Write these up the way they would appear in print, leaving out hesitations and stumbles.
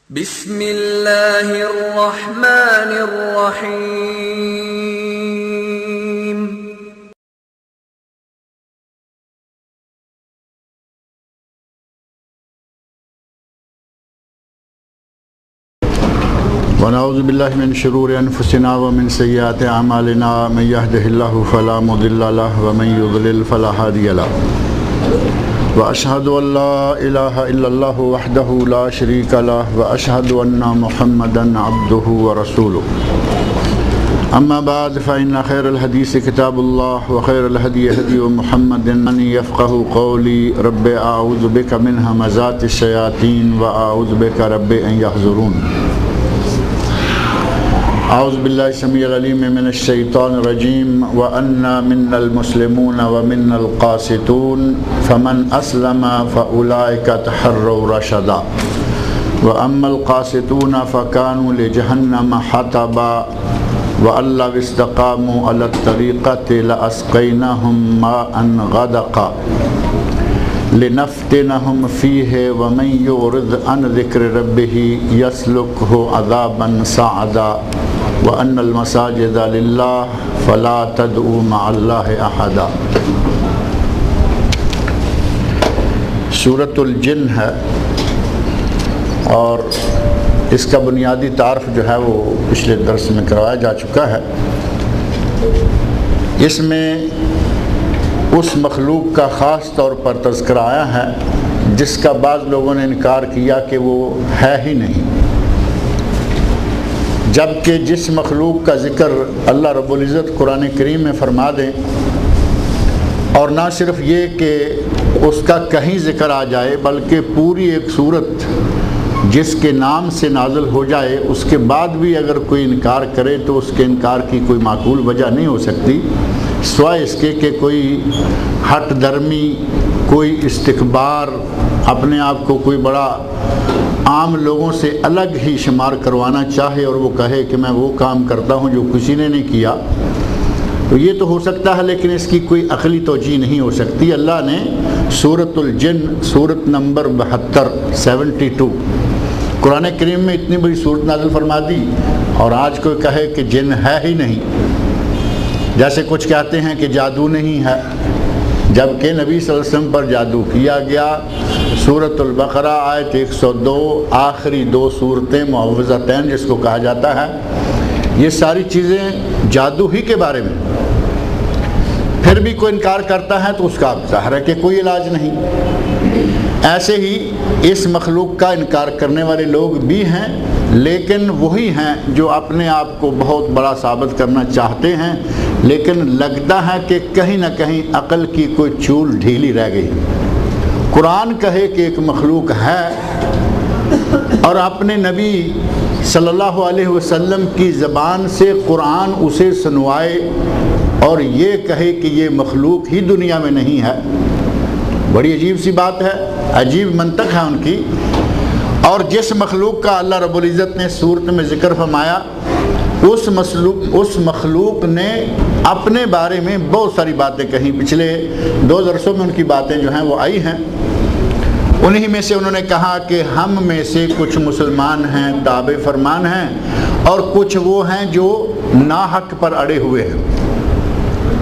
بسم اللہ الرحمن الرحیم۔ ونعوذ باللہ من شرور انفسنا ومن سیئات اعمالنا من يهده الله فلا مضل له ومن يضلل فلا هادي له واشهد ان لا اله الا الله وحده لا شريك له واشهد ان محمدا عبده ورسوله اما بعد فان خير الحديث كتاب الله وخير الهدي هدي محمد من يفقهوا قولي رب اعوذ بك من همزات الشياطين واعوذ بك رب ان يحضرون۔ اعوذ باللہ السمیع العلیم من الشیطان الرجیم وَأَنَّا مِنَّا الْمُسْلِمُونَ وَمِنَّا الْقَاسِطُونَ فَمَنْ أَسْلَمَ فَأُولَئِكَ تَحَرَّوْا رَشَدًا وَأَمَّا الْقَاسِطُونَ فَكَانُوا لِجَهَنَّمَ حَطَبًا وَأَن لَّوِ اسْتَقَامُوا عَلَى الطَّرِيقَةِ لَأَسْقَيْنَاهُم مَّاءً غَدَقًا لِنَفْتِنَهُمْ فِيهِ وَمَن يُعْرِضْ عَن ذِكْرِ رَبِّهِ يَسْلُكْهُ عَذَابًا صَعَدًا وَأَنَّ الْمَسَاجِدَ لِلَّهِ فَلَا تَدْعُوا مَعَ اللَّهِ أَحَدًا۔ سورۃ الجن ہے اور اس کا بنیادی تعارف جو ہے وہ پچھلے درس میں کروایا جا چکا ہے۔ اس میں اس مخلوق کا خاص طور پر تذکرہ آیا ہے جس کا بعض لوگوں نے انکار کیا کہ وہ ہے ہی نہیں، جبکہ جس مخلوق کا ذکر اللہ رب العزت قرآن کریم میں فرما دیں، اور نہ صرف یہ کہ اس کا کہیں ذکر آ جائے بلکہ پوری ایک صورت جس کے نام سے نازل ہو جائے، اس کے بعد بھی اگر کوئی انکار کرے تو اس کے انکار کی کوئی معقول وجہ نہیں ہو سکتی سوائے اس کے کہ کوئی ہٹ درمی، کوئی استکبار، اپنے آپ کو کوئی بڑا عام لوگوں سے الگ ہی شمار کروانا چاہے اور وہ کہے کہ میں وہ کام کرتا ہوں جو کسی نے نہیں کیا، تو یہ تو ہو سکتا ہے لیکن اس کی کوئی عقلی توجیہ نہیں ہو سکتی۔ اللہ نے سورۃ الجن سورت نمبر 72 قرآن کریم میں اتنی بڑی صورت نازل فرما دی، اور آج کوئی کہے کہ جن ہے ہی نہیں، جیسے کچھ کہتے ہیں کہ جادو نہیں ہے، جبکہ نبی صلی اللہ علیہ وسلم پر جادو کیا گیا۔ سورۃ البقرہ آیت 102 آخری 2 صورتیں معوذتین جس کو کہا جاتا ہے، یہ ساری چیزیں جادو ہی کے بارے میں، پھر بھی کوئی انکار کرتا ہے تو اس کا ظاہر ہے کہ کوئی علاج نہیں۔ ایسے ہی اس مخلوق کا انکار کرنے والے لوگ بھی ہیں، لیکن وہی ہیں جو اپنے آپ کو بہت بڑا ثابت کرنا چاہتے ہیں، لیکن لگتا ہے کہ کہیں نہ کہیں عقل کی کوئی چول ڈھیلی رہ گئی۔ قرآن کہے کہ ایک مخلوق ہے اور اپنے نبی صلی اللہ علیہ وسلم کی زبان سے قرآن اسے سنوائے اور یہ کہے کہ یہ مخلوق ہی دنیا میں نہیں ہے، بڑی عجیب سی بات ہے، عجیب منطق ہے ان کی۔ اور جس مخلوق کا اللہ رب العزت نے صورت میں ذکر فرمایا، اس مخلوق نے اپنے بارے میں بہت ساری باتیں کہیں، پچھلے 2 درسوں میں ان کی باتیں جو ہیں وہ آئی ہیں۔ انہی میں سے انہوں نے کہا کہ ہم میں سے کچھ مسلمان ہیں، تابع فرمان ہیں، اور کچھ وہ ہیں جو ناحق پر اڑے ہوئے ہیں،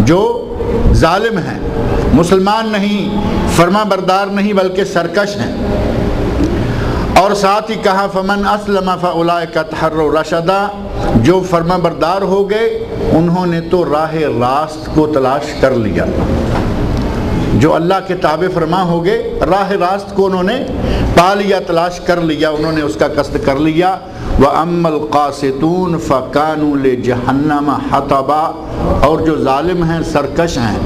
جو ظالم ہیں، مسلمان نہیں، فرما بردار نہیں بلکہ سرکش ہیں۔ اور ساتھ ہی کہا فمن اسلم فاولئک تحروا رشدا، جو فرما بردار ہو گئے انہوں نے تو راہ راست کو تلاش کر لیا، جو اللہ کے تابع فرما ہو گئے راہ راست کو انہوں نے پا لیا، تلاش کر لیا، انہوں نے اس کا قصد کر لیا۔ وَأَمَّا الْقَاسِطُونَ فَكَانُوا لِجَهَنَّمَ حَطَبًا، اور جو ظالم ہیں، سرکش ہیں،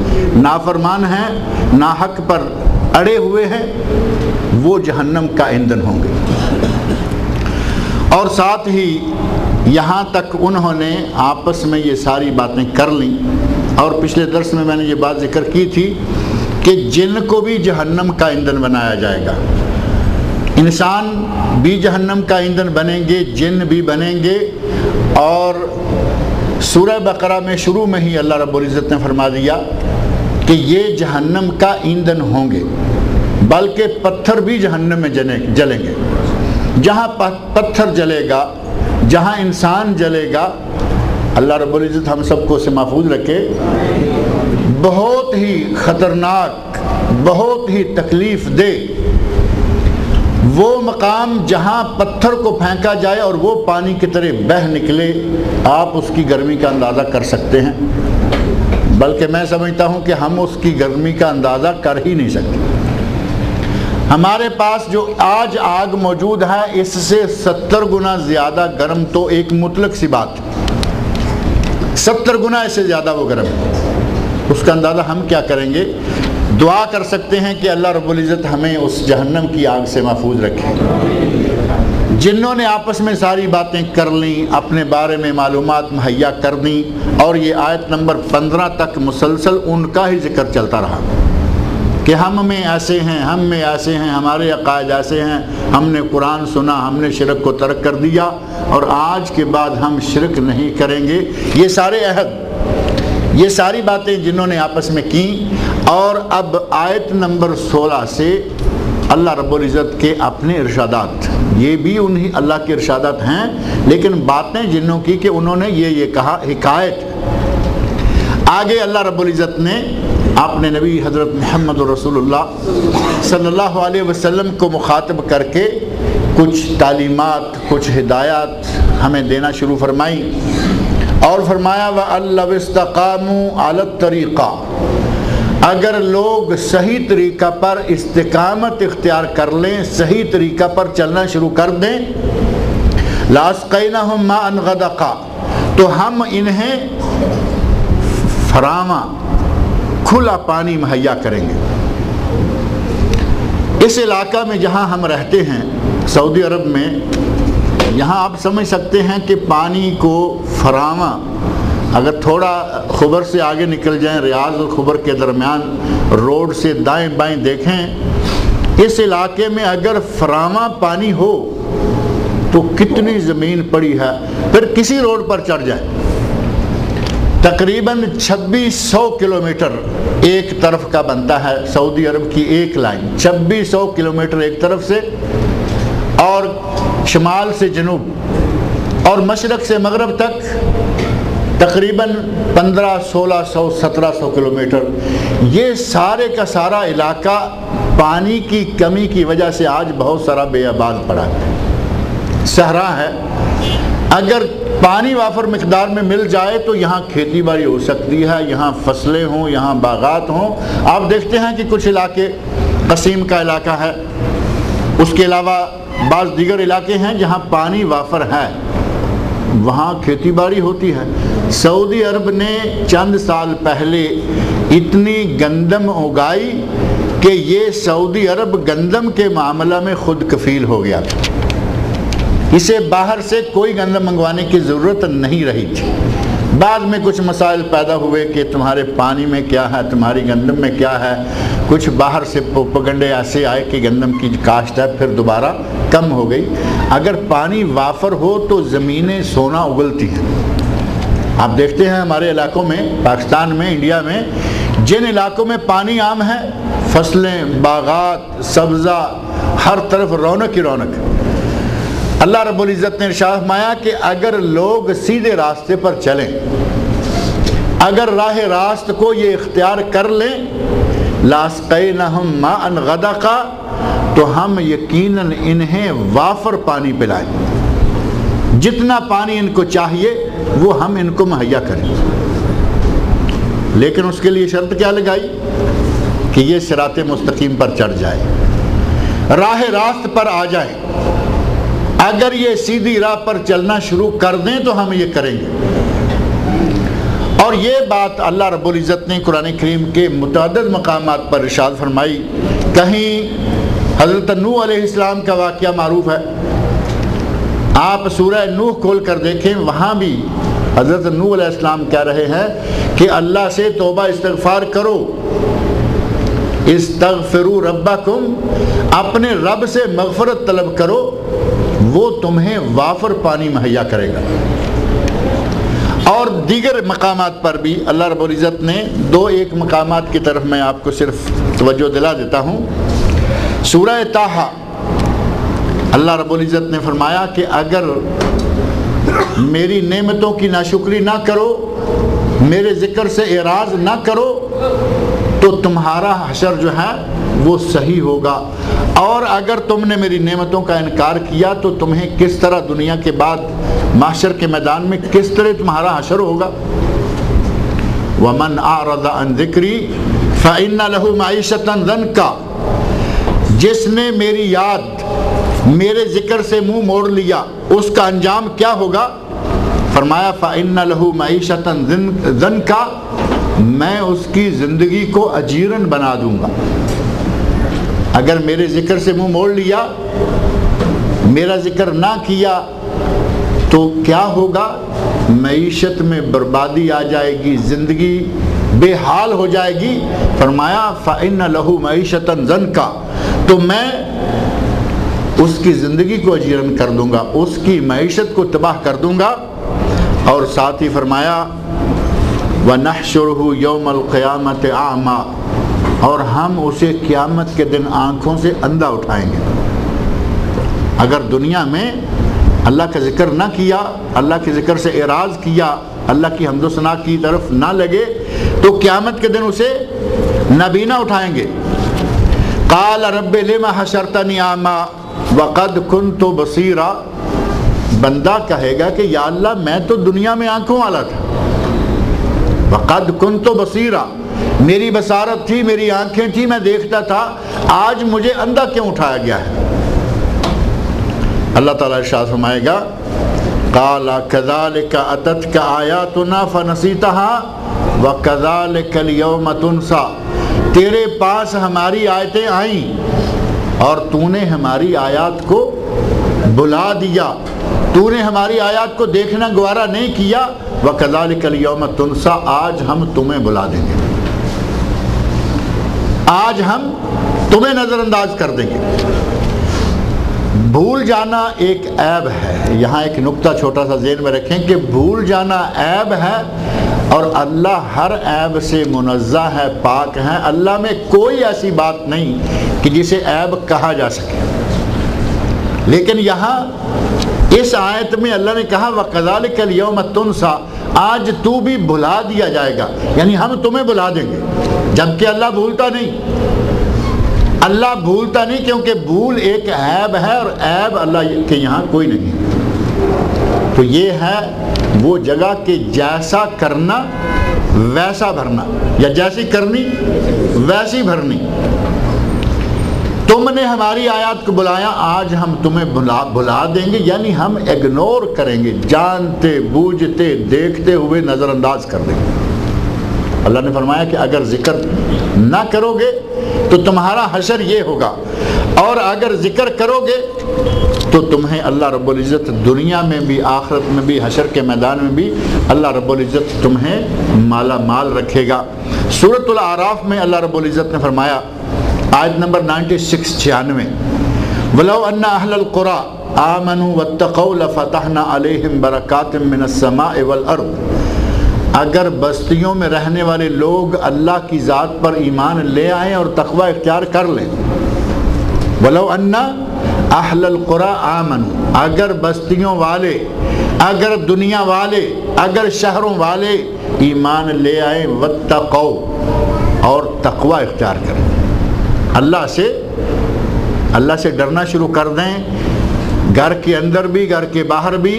نافرمان ہیں، ناحق پر اڑے ہوئے ہیں، وہ جہنم کا ایندھن ہوں گے۔ اور ساتھ ہی یہاں تک انہوں نے آپس میں یہ ساری باتیں کر لیں، اور پچھلے درس میں نے یہ بات ذکر کی تھی کہ جن کو بھی جہنم کا ایندھن بنایا جائے گا، انسان بھی جہنم کا ایندھن بنیں گے، جن بھی بنیں گے۔ اور سورہ بقرہ میں شروع میں ہی اللہ رب العزت نے فرما دیا کہ یہ جہنم کا ایندھن ہوں گے، بلکہ پتھر بھی جہنم میں جلیں گے۔ جہاں پتھر جلے گا، جہاں انسان جلے گا، اللہ رب العزت ہم سب کو سے محفوظ رکھے، بہت ہی خطرناک، بہت ہی تکلیف دہ وہ مقام جہاں پتھر کو پھینکا جائے اور وہ پانی کی طرح بہہ نکلے، آپ اس کی گرمی کا اندازہ کر سکتے ہیں؟ بلکہ میں سمجھتا ہوں کہ ہم اس کی گرمی کا اندازہ کر ہی نہیں سکتے۔ ہمارے پاس جو آج آگ موجود ہے اس سے 70 گنا زیادہ گرم تو ایک مطلق سی بات ہے، 70 گنا اس سے زیادہ وہ گرم ہے، اس کا اندازہ ہم کیا کریں گے؟ دعا کر سکتے ہیں کہ اللہ رب العزت ہمیں اس جہنم کی آگ سے محفوظ رکھے۔ جنہوں نے آپس میں ساری باتیں کر لیں، اپنے بارے میں معلومات مہیا کر دیں، اور یہ آیت نمبر 15 تک مسلسل ان کا ہی ذکر چلتا رہا کہ ہم میں ایسے ہیں، ہم میں ایسے ہیں، ہمارے عقائد ایسے ہیں، ہم نے قرآن سنا، ہم نے شرک کو ترک کر دیا اور آج کے بعد ہم شرک نہیں کریں گے۔ یہ سارے عہد، یہ ساری باتیں جنہوں نے آپس میں کی، اور اب آیت نمبر 16 سے اللہ رب العزت کے اپنے ارشادات، یہ بھی انہی اللہ کے ارشادات ہیں، لیکن باتیں جنہوں کی کہ انہوں نے یہ کہا، حکایت۔ آگے اللہ رب العزت نے اپنے نبی حضرت محمد رسول اللہ صلی اللہ علیہ وسلم کو مخاطب کر کے کچھ تعلیمات، کچھ ہدایات ہمیں دینا شروع فرمائی، اور فرمایا وَأَلَّوْ اسْتَقَامُوا عَلَى الطَّرِيقَةِ، اگر لوگ صحیح طریقہ پر استقامت اختیار کر لیں، صحیح طریقہ پر چلنا شروع کر دیں، لَأَسْقَيْنَهُمْ مَاءً غَدَقًا، تو ہم انہیں فراواں کھلا پانی مہیا کریں گے۔ اس علاقہ میں جہاں ہم رہتے ہیں سعودی عرب میں، یہاں آپ سمجھ سکتے ہیں کہ پانی کو فراواں، اگر تھوڑا خبر سے آگے نکل جائیں، ریاض اور خبر کے درمیان روڈ سے دائیں بائیں دیکھیں، اس علاقے میں اگر فراواں پانی ہو تو کتنی زمین پڑی ہے، پھر کسی روڈ پر چڑھ جائیں، تقریباً 2600 کلومیٹر ایک طرف کا بنتا ہے سعودی عرب کی ایک لائن، 2600 کلومیٹر ایک طرف سے، اور شمال سے جنوب اور مشرق سے مغرب تک تقریباً 1500-1600 1700 کلومیٹر۔ یہ سارے کا سارا علاقہ پانی کی کمی کی وجہ سے آج بہت سارا بے آباد پڑا ہے، صحرا ہے۔ اگر پانی وافر مقدار میں مل جائے تو یہاں کھیتی باڑی ہو سکتی ہے، یہاں فصلیں ہوں، یہاں باغات ہوں۔ آپ دیکھتے ہیں کہ کچھ علاقے قصیم کا علاقہ ہے، اس کے علاوہ بعض دیگر علاقے ہیں جہاں پانی وافر ہے، وہاں کھیتی باڑی ہوتی ہے۔ سعودی عرب نے چند سال پہلے اتنی گندم اگائی کہ یہ سعودی عرب گندم کے معاملہ میں خود کفیل ہو گیا تھا، اسے باہر سے کوئی گندم منگوانے کی ضرورت نہیں رہی تھی۔ بعد میں کچھ مسائل پیدا ہوئے کہ تمہارے پانی میں کیا ہے، تمہاری گندم میں کیا ہے، کچھ باہر سے پروپیگنڈے ایسے آئے کہ گندم کی کاشت ہے، پھر دوبارہ کم ہو گئی۔ اگر پانی وافر ہو تو زمینیں سونا اگلتی ہیں۔ آپ دیکھتے ہیں ہمارے علاقوں میں، پاکستان میں، انڈیا میں، جن علاقوں میں پانی عام ہے، فصلیں، باغات، سبزہ، ہر طرف رونق ہی رونق ہے۔ اللہ رب العزت نے ارشاد فرمایا کہ اگر لوگ سیدھے راستے پر چلیں، اگر راہ راست کو یہ اختیار کر لیں، لَأَسْقَيْنَهُمْ مَاءً غَدَقًا، تو ہم یقیناً انہیں وافر پانی پلائیں، جتنا پانی ان کو چاہیے وہ ہم ان کو مہیا کریں۔ لیکن اس کے لیے شرط کیا لگائی کہ یہ صراط مستقیم پر چڑھ جائے، راہ راست پر آ جائیں۔ اگر یہ سیدھی راہ پر چلنا شروع کر دیں تو ہم یہ کریں گے۔ اور یہ بات اللہ رب العزت نے قرآن کریم کے متعدد مقامات پر ارشاد فرمائی۔ کہیں حضرت نوح علیہ السلام کا واقعہ معروف ہے، آپ سورہ نوح کھول کر دیکھیں، وہاں بھی حضرت نوح علیہ السلام کہہ رہے ہیں کہ اللہ سے توبہ استغفار کرو، استغفروا ربکم، اپنے رب سے مغفرت طلب کرو، وہ تمہیں وافر پانی مہیا کرے گا۔ اور دیگر مقامات پر بھی اللہ رب العزت نے ایک مقامات کی طرف میں آپ کو صرف توجہ دلا دیتا ہوں۔ سورہ طٰہٰ اللہ رب العزت نے فرمایا کہ اگر میری نعمتوں کی ناشکری نہ کرو، میرے ذکر سے اعراض نہ کرو، تو تمہارا حشر جو ہے وہ صحیح ہوگا، اور اگر تم نے میری نعمتوں کا انکار کیا تو تمہیں کس طرح دنیا کے بعد محشر کے میدان میں کس طرح تمہارا حشر ہوگا۔ وَمَنْ أَعْرَضَ عَنْ ذِكْرِي فَإِنَّ لَهُ مَعِيشَةً ضَنْكَ، جس نے میری یاد، میرے ذکر سے منہ موڑ لیا، اس کا انجام کیا ہوگا؟ فرمایا فَإِنَّ لَهُ مَعِيشَةً ضَنْكَ، میں اس کی زندگی کو اجیرن بنا دوں گا۔ اگر میرے ذکر سے منہ موڑ لیا، میرا ذکر نہ کیا، تو کیا ہوگا؟ معیشت میں بربادی آ جائے گی، زندگی بے حال ہو جائے گی۔ فرمایا فَإِنَّ لَهُ مَعِيشَةً ضَنْكَ، تو میں اس کی زندگی کو اجیرن کر دوں گا، اس کی معیشت کو تباہ کر دوں گا۔ اور ساتھ ہی فرمایا وَنَحْشُرُهُ يَوْمَ الْقِيَامَةِ أَعْمَى، اور ہم اسے قیامت کے دن آنکھوں سے اندھا اٹھائیں گے۔ اگر دنیا میں اللہ کا ذکر نہ کیا، اللہ کے ذکر سے اعراض کیا، اللہ کی حمد و ثنا کی طرف نہ لگے، تو قیامت کے دن اسے نابینا اٹھائیں گے۔ قال رب لم حشرتنی اعمیٰ وقد كنت بصیرا، بندہ کہے گا کہ یا اللہ میں تو دنیا میں آنکھوں والا تھا، وقد كنت بصیرا، میری بصارت تھی، میری آنکھیں تھی، میں دیکھتا تھا، آج مجھے اندھا کیوں اٹھایا گیا ہے؟ اللہ تعالیٰ ارشاد فرمائے گا قال كذلك اتتك آیاتنا فنسیتها وكذلك اليوم تنسى، تیرے پاس ہماری آیتیں آئیں اور تو نے ہماری آیات کو بھلا دیا، تو نے ہماری آیات کو دیکھنا گوارا نہیں کیا۔ وَكَذَلِكَ الْيَوْمَ تُنْسَى، آج ہم تمہیں بھلا دیں گے، آج ہم تمہیں نظر انداز کر دیں گے۔ بھول جانا ایک عیب ہے، یہاں ایک نقطہ چھوٹا سا ذہن میں رکھیں کہ بھول جانا عیب ہے، اور اللہ ہر عیب سے منزہ ہے، پاک ہے، اللہ میں کوئی ایسی بات نہیں کہ جسے عیب کہا جا سکے۔ لیکن یہاں اس آیت میں اللہ نے کہا وَكَذَلِكَ الْيَوْمَ تُنْسَى، آج تو بھی بھلا دیا جائے گا، یعنی ہم تمہیں بھلا دیں گے، جبکہ اللہ بھولتا نہیں، اللہ بھولتا نہیں، کیونکہ بھول ایک عیب ہے، اور عیب اللہ کے یہاں کوئی نہیں۔ تو یہ ہے وہ جگہ کہ جیسا کرنا ویسا بھرنا، یا جیسی کرنی ویسی بھرنی۔ تم نے ہماری آیات کو بلایا، آج ہم تمہیں بھلا دیں گے، یعنی ہم اگنور کریں گے، جانتے بوجھتے دیکھتے ہوئے نظر انداز کر دیں گے۔ اللہ نے فرمایا کہ اگر ذکر نہ کرو گے تو تمہارا حشر یہ ہوگا، اور اگر ذکر کرو گے تو تمہیں اللہ رب العزت دنیا میں بھی، آخرت میں بھی، حشر کے میدان میں بھی اللہ رب العزت تمہیں مالا مال رکھے گا۔ سورۃ الاعراف میں اللہ رب العزت نے فرمایا، آیت نمبر 96 96 وَلَوْ أَنَّ أَهْلَ الْقُرَىٰ آمَنُوا وَاتَّقَوْا لَفَتَحْنَا عَلَيْهِمْ بَرَكَاتٍ مِّنَ السَّمَاءِ وَالْأَرْضِ، اگر بستیوں میں رہنے والے لوگ اللہ کی ذات پر ایمان لے آئیں اور تقوی اختیار کر لیں۔ وَلَوْ أَنَّ أَهْلَ الْقُرَىٰ آمَنُوا، اگر بستیوں والے، اگر دنیا والے، اگر شہروں والے ایمان لے آئیں، وَاتَّقَوْا، اور تقوی اختیار کریں، اللہ سے ڈرنا شروع کر دیں، گھر کے اندر بھی، گھر کے باہر بھی،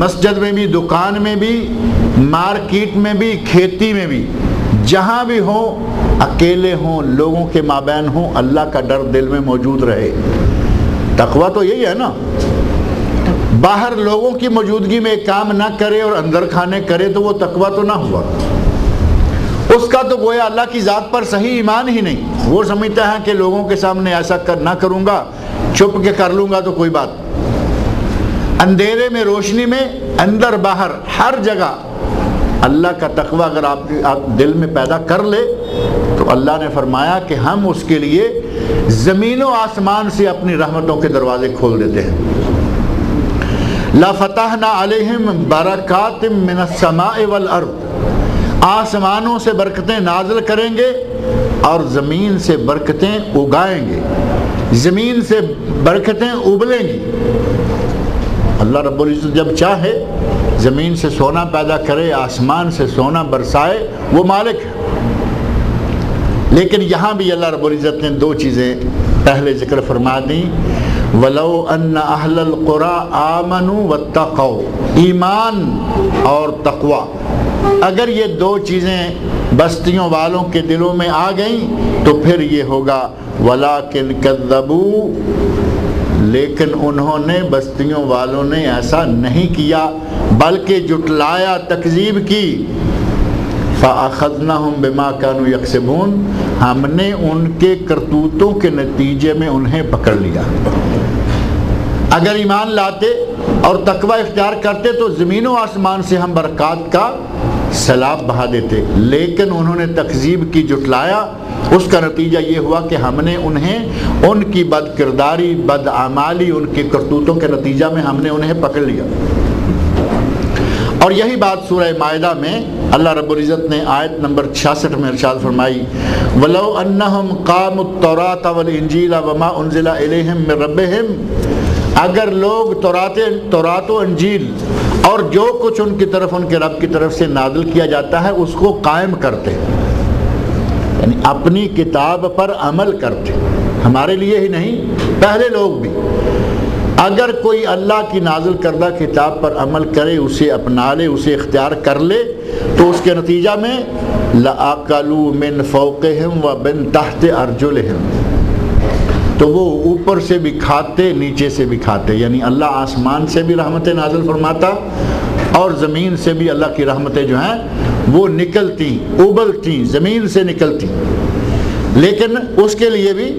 مسجد میں بھی، دکان میں بھی، مارکیٹ میں بھی، کھیتی میں بھی، جہاں بھی ہوں، اکیلے ہوں، لوگوں کے مابین ہوں، اللہ کا ڈر دل میں موجود رہے۔ تقویٰ تو یہی ہے نا، باہر لوگوں کی موجودگی میں ایک کام نہ کرے اور اندر کھانے کرے تو وہ تقویٰ تو نہ ہوا، اس کا تو گویا اللہ کی ذات پر صحیح ایمان ہی نہیں۔ وہ سمجھتا ہے کہ لوگوں کے سامنے ایسا نہ کروں گا، چھپ کے کر لوں گا تو کوئی بات، اندھیرے میں روشنی میں، اندر باہر ہر جگہ اللہ کا تقویٰ اگر آپ دل میں پیدا کر لے تو اللہ نے فرمایا کہ ہم اس کے لیے زمین و آسمان سے اپنی رحمتوں کے دروازے کھول دیتے ہیں۔ لَفَتَحْنَا عَلَيْهِمْ بَرَكَاتٍ مِّنَ السَّمَاءِ وَالْأَرْضِ، آسمانوں سے برکتیں نازل کریں گے اور زمین سے برکتیں اگائیں گے۔ زمین سے برکتیں ابلیں گی۔ اللہ رب العزت جب چاہے زمین سے سونا پیدا کرے، آسمان سے سونا برسائے، وہ مالک ہے۔ لیکن یہاں بھی اللہ رب العزت نے دو چیزیں پہلے ذکر فرما دیں، وَلَوْ أَنَّ أَهْلَ الْقُرَىٰ آمَنُوا وَاتَّقَوْا، ایمان اور تقوی، اگر یہ دو چیزیں بستیوں والوں کے دلوں میں آ گئیں تو پھر یہ ہوگا وَلَٰكِنْ كَذَّبُوا، لیکن انہوں نے، بستیوں والوں نے ایسا نہیں کیا بلکہ جٹلایا، تکذیب کی۔ فَأَخَذْنَاهُمْ بِمَا كَانُوا يَكْسِبُونَ، ہم نے ان کے کرتوتوں کے نتیجے میں انہیں پکڑ لیا۔ اگر ایمان لاتے اور تقوی اختیار کرتے تو زمین و آسمان سے ہم برکات کا سیلاب بہا دیتے، لیکن انہوں نے تکذیب کی، جٹلایا، اس کا نتیجہ یہ ہوا کہ ہم نے انہیں ان کی بد کرداری، بد اعمالی، ان کے کرتوتوں کے نتیجہ میں ہم نے انہیں پکڑ لیا۔ اور یہی بات سورہ مائدہ میں اللہ رب العزت نے آیت نمبر 66 میں ارشاد فرمائی، وَلَوْ أَنَّهُمْ قَامُوا التَّوْرَاةَ وَالْإِنْجِيلَ وَمَا أُنزِلَ إِلَيْهِمْ مِنْ رَبِّهِمْ، اگر لوگ تورات و انجیل اور جو کچھ ان کی طرف، ان کے رب کی طرف سے نازل کیا جاتا ہے اس کو قائم کرتے، یعنی اپنی کتاب پر عمل کرتے، ہمارے لیے ہی نہیں، پہلے لوگ بھی، اگر کوئی اللہ کی نازل کردہ کتاب پر عمل کرے، اسے اپنا لے، اسے اختیار کر لے، تو اس کے نتیجہ میں لَأَكَلُوا مِنْ فَوْقِهِمْ وَمِنْ تَحْتِ أَرْجُلِهِمْ، تو وہ اوپر سے بھی کھاتے، نیچے سے بھی کھاتے، یعنی اللہ آسمان سے بھی رحمتیں نازل فرماتا اور زمین سے بھی اللہ کی رحمتیں جو ہیں وہ نکلتی، ابلتی، زمین سے نکلتی، لیکن اس کے لیے بھی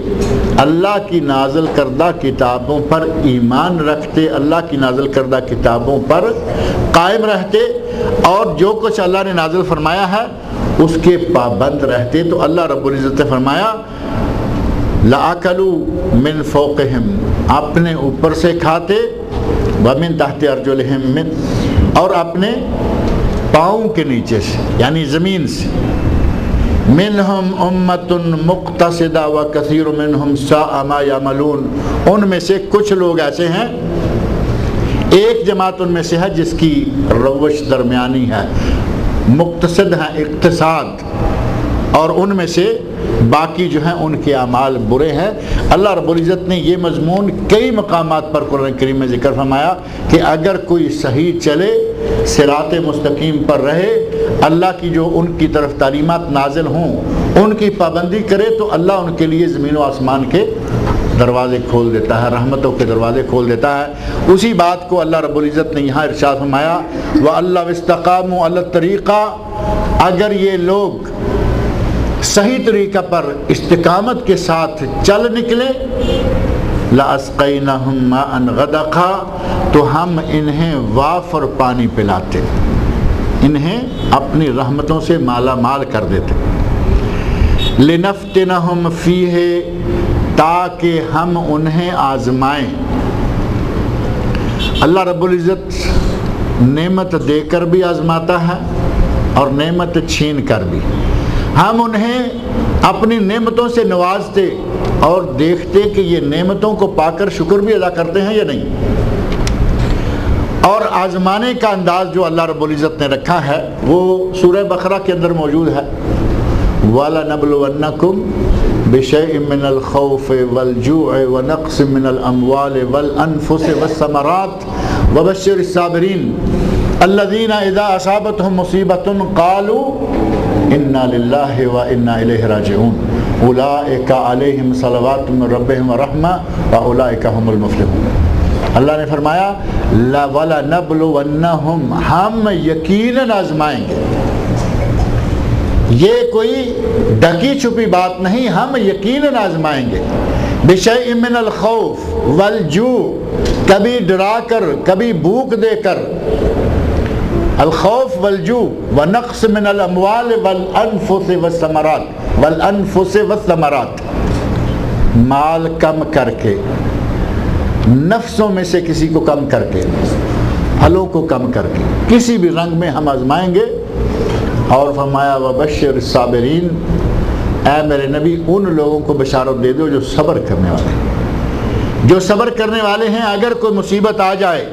اللہ کی نازل کردہ کتابوں پر ایمان رکھتے، اللہ کی نازل کردہ کتابوں پر قائم رہتے اور جو کچھ اللہ نے نازل فرمایا ہے اس کے پابند رہتے، تو اللہ رب العزت نے فرمایا لَأَكَلُوا مِنْ فَوْقِهِمْ، اپنے اوپر سے کھاتے، وَمِنْ تَحْتِ أَرْجُلِهِمْ، اور اپنے پاؤں کے نیچے سے، یعنی زمین سے، مِنْهُمْ أُمَّةٌ مُقْتَصِدَةٌ وَكَثِيرٌ مِنْهُمْ سَاءَ مَا يَعْمَلُونَ، ان میں سے کچھ لوگ ایسے ہیں، ایک جماعت ان میں سے ہے جس کی روش درمیانی ہے، مقتصد ہے، اقتصاد، اور ان میں سے باقی جو ہیں ان کے اعمال برے ہیں۔ اللہ رب العزت نے یہ مضمون کئی مقامات پر قرآن کریم میں ذکر فرمایا کہ اگر کوئی صحیح چلے، صراط مستقیم پر رہے، اللہ کی جو ان کی طرف تعلیمات نازل ہوں ان کی پابندی کرے، تو اللہ ان کے لیے زمین و آسمان کے دروازے کھول دیتا ہے، رحمتوں کے دروازے کھول دیتا ہے۔ اسی بات کو اللہ رب العزت نے یہاں ارشاد فرمایا، وَأَلَّوْ اسْتَقَامُوا عَلَى الطَّرِيقَةِ، اگر یہ لوگ صحیح طریقہ پر استقامت کے ساتھ چل نکلے، لَأَسْقَيْنَهُمْ مَاءً غَدَقًا، تو ہم انہیں وافر پانی پلاتے، انہیں اپنی رحمتوں سے مالا مال کر دیتے، لِنَفْتِنَهُمْ فِيهِ، تاکہ ہم انہیں آزمائیں۔ اللہ رب العزت نعمت دے کر بھی آزماتا ہے اور نعمت چھین کر بھی، ہم انہیں اپنی نعمتوں سے نوازتے اور دیکھتے کہ یہ نعمتوں کو پا کر شکر بھی ادا کرتے ہیں یا نہیں، اور آزمانے کا انداز جو اللہ رب العزت نے رکھا ہے وہ سورہ بقرہ کے اندر موجود ہے، وَلَنَبْلُوَنَّكُمْ بِشَيْءٍ مِّنَ الْخَوْفِ وَالْجُوعِ وَنَقْصٍ مِّنَ الْأَمْوَالِ وَالْأَنفُسِ وَالثَّمَرَاتِ وَبَشِّرِ الصَّابِرِينَ الَّذِينَ إِذَا أَصَابَتْهُمْ مُصِيبَةٌ قَالُوا إِنَّا لِلَّهِ وَإِنَّا إِلَيْهِ رَاجِعُونَ أُولَٰئِكَ عَلَيْهِمْ صَلَوَاتٌ مِّن رَّبِّهِمْ وَرَحْمَةٌ وَأُولَٰئِكَ هُمُ الْمُفْلِحُونَ۔ اللہ نے فرمایا وَلَنَبْلُوَنَّهُمْ، ہم یقیناً آزمائیں گے، یہ کوئی ڈھکی چھپی بات نہیں، ہم یقیناً آزمائیں گے، بِشَيْءٍ مِّنَ الْخَوْفِ وَالْجُوعِ، کبھی ڈرا کر، کبھی بھوک دے کر، الخوف والجوع، ونقص من الاموال والانفس والثمرات، مال کم کر کے، نفسوں میں سے کسی کو کم کر کے، پھلوں کو کم کر کے، کسی بھی رنگ میں ہم آزمائیں گے۔ اور فرمایا وبشر الصابرین، اے میرے نبی ان لوگوں کو بشارت دے دو جو صبر کرنے والے ہیں۔ جو صبر کرنے والے ہیں اگر کوئی مصیبت آ جائے،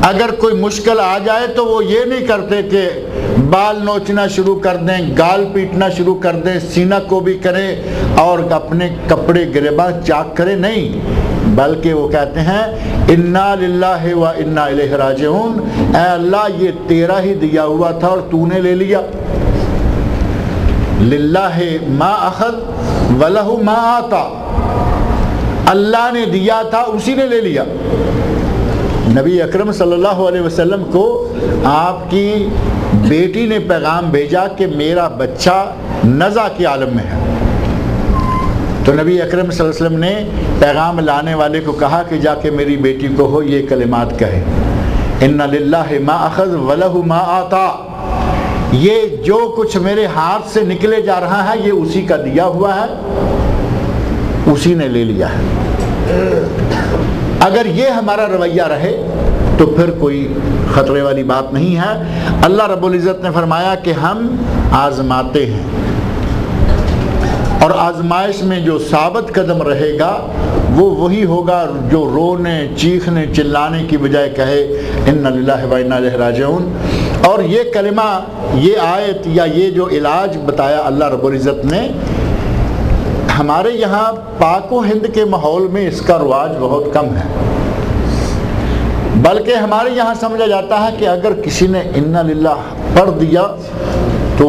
اگر کوئی مشکل آ جائے تو وہ یہ نہیں کرتے کہ بال نوچنا شروع کر دیں، گال پیٹنا شروع کر دیں، سینہ کو بھی کریں اور اپنے کپڑے گریباں چاک کریں، نہیں، بلکہ وہ کہتے ہیں انا للہ و انا الیہ راجعون، اے اللہ یہ تیرا ہی دیا ہوا تھا اور تو نے لے لیا، للہ ما اخذ ولہ ما آتا، اللہ نے دیا تھا اسی نے لے لیا۔ نبی اکرم صلی اللہ علیہ وسلم کو آپ کی بیٹی نے پیغام بھیجا کہ میرا بچہ نزع کے عالم میں ہے، تو نبی اکرم صلی اللہ علیہ وسلم نے پیغام لانے والے کو کہا کہ جا کے میری بیٹی کو ہو یہ کلمات کہے، ان للہ ما اخذ ولہ ما آتا، یہ جو کچھ میرے ہاتھ سے نکلے جا رہا ہے یہ اسی کا دیا ہوا ہے، اسی نے لے لیا ہے۔ اگر یہ ہمارا رویہ رہے تو پھر کوئی خطرے والی بات نہیں ہے۔ اللہ رب العزت نے فرمایا کہ ہم آزماتے ہیں، اور آزمائش میں جو ثابت قدم رہے گا وہ وہی ہوگا جو رونے چیخنے چلانے کی بجائے کہے ان للہ و انا الیہ راجعون۔ اور یہ کلمہ، یہ آیت یا یہ جو علاج بتایا اللہ رب العزت نے، ہمارے یہاں پاک و ہند کے ماحول میں اس کا رواج بہت کم ہے، بلکہ ہمارے یہاں سمجھا جاتا ہے کہ اگر کسی نے انا للہ پڑھ دیا تو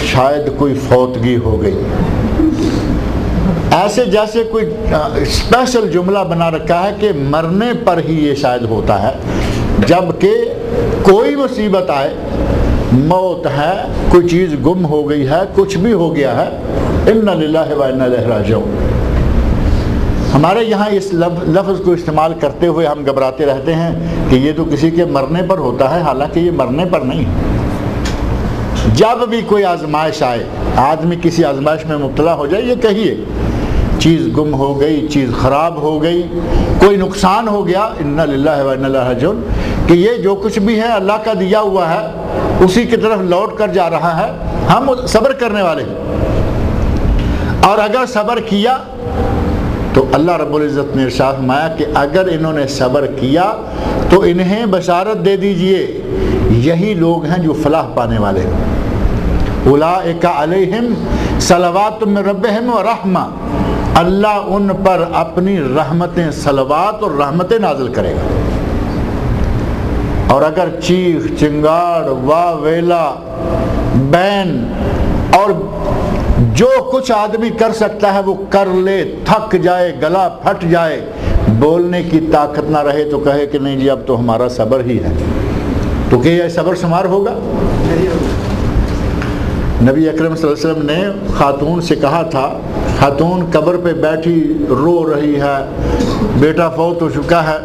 شاید کوئی فوتگی ہو گئی، ایسے جیسے کوئی اسپیشل جملہ بنا رکھا ہے کہ مرنے پر ہی یہ شاید ہوتا ہے، جبکہ کوئی مصیبت آئے، موت ہے، کوئی چیز گم ہو گئی ہے، کچھ بھی ہو گیا ہے، انا للہ و انا الیہ راجعون۔ ہمارے یہاں اس لفظ کو استعمال کرتے ہوئے ہم گھبراتے رہتے ہیں کہ یہ تو کسی کے مرنے پر ہوتا ہے، حالانکہ یہ مرنے پر نہیں۔ جب بھی کوئی آزمائش آئے، آدمی کسی آزمائش میں مبتلا ہو جائے، یہ کہیے چیز گم ہو گئی، چیز خراب ہو گئی، کوئی نقصان ہو گیا، انا للہ و انا الیہ راجعون، کہ یہ جو کچھ بھی ہے اللہ کا دیا ہوا ہے، اسی کی طرف لوٹ کر جا رہا ہے، ہم صبر کرنے والے ہیں۔ اور اگر صبر کیا تو اللہ رب العزت نے ارشاد فرمایا کہ اگر انہوں نے صبر کیا تو انہیں بشارت دے دیجئے، یہی لوگ ہیں جو فلاح پانے والے ہیں۔ اولئک علیہم صلوات من ربہم ورحمہ، اللہ ان پر اپنی رحمتیں، صلوات اور رحمتیں نازل کرے گا۔ اور اگر چیخ چنگاڑ واہ ویلا بین اور جو کچھ آدمی کر سکتا ہے وہ کر لے، تھک جائے، گلا پھٹ جائے، بولنے کی طاقت نہ رہے تو کہے کہ نہیں جی اب تو ہمارا صبر ہی ہے، تو کہ یہ صبر شمار ہوگا؟ نبی اکرم صلی اللہ علیہ وسلم نے خاتون سے کہا تھا، خاتون قبر پہ بیٹھی رو رہی ہے، بیٹا فوت ہو چکا ہے،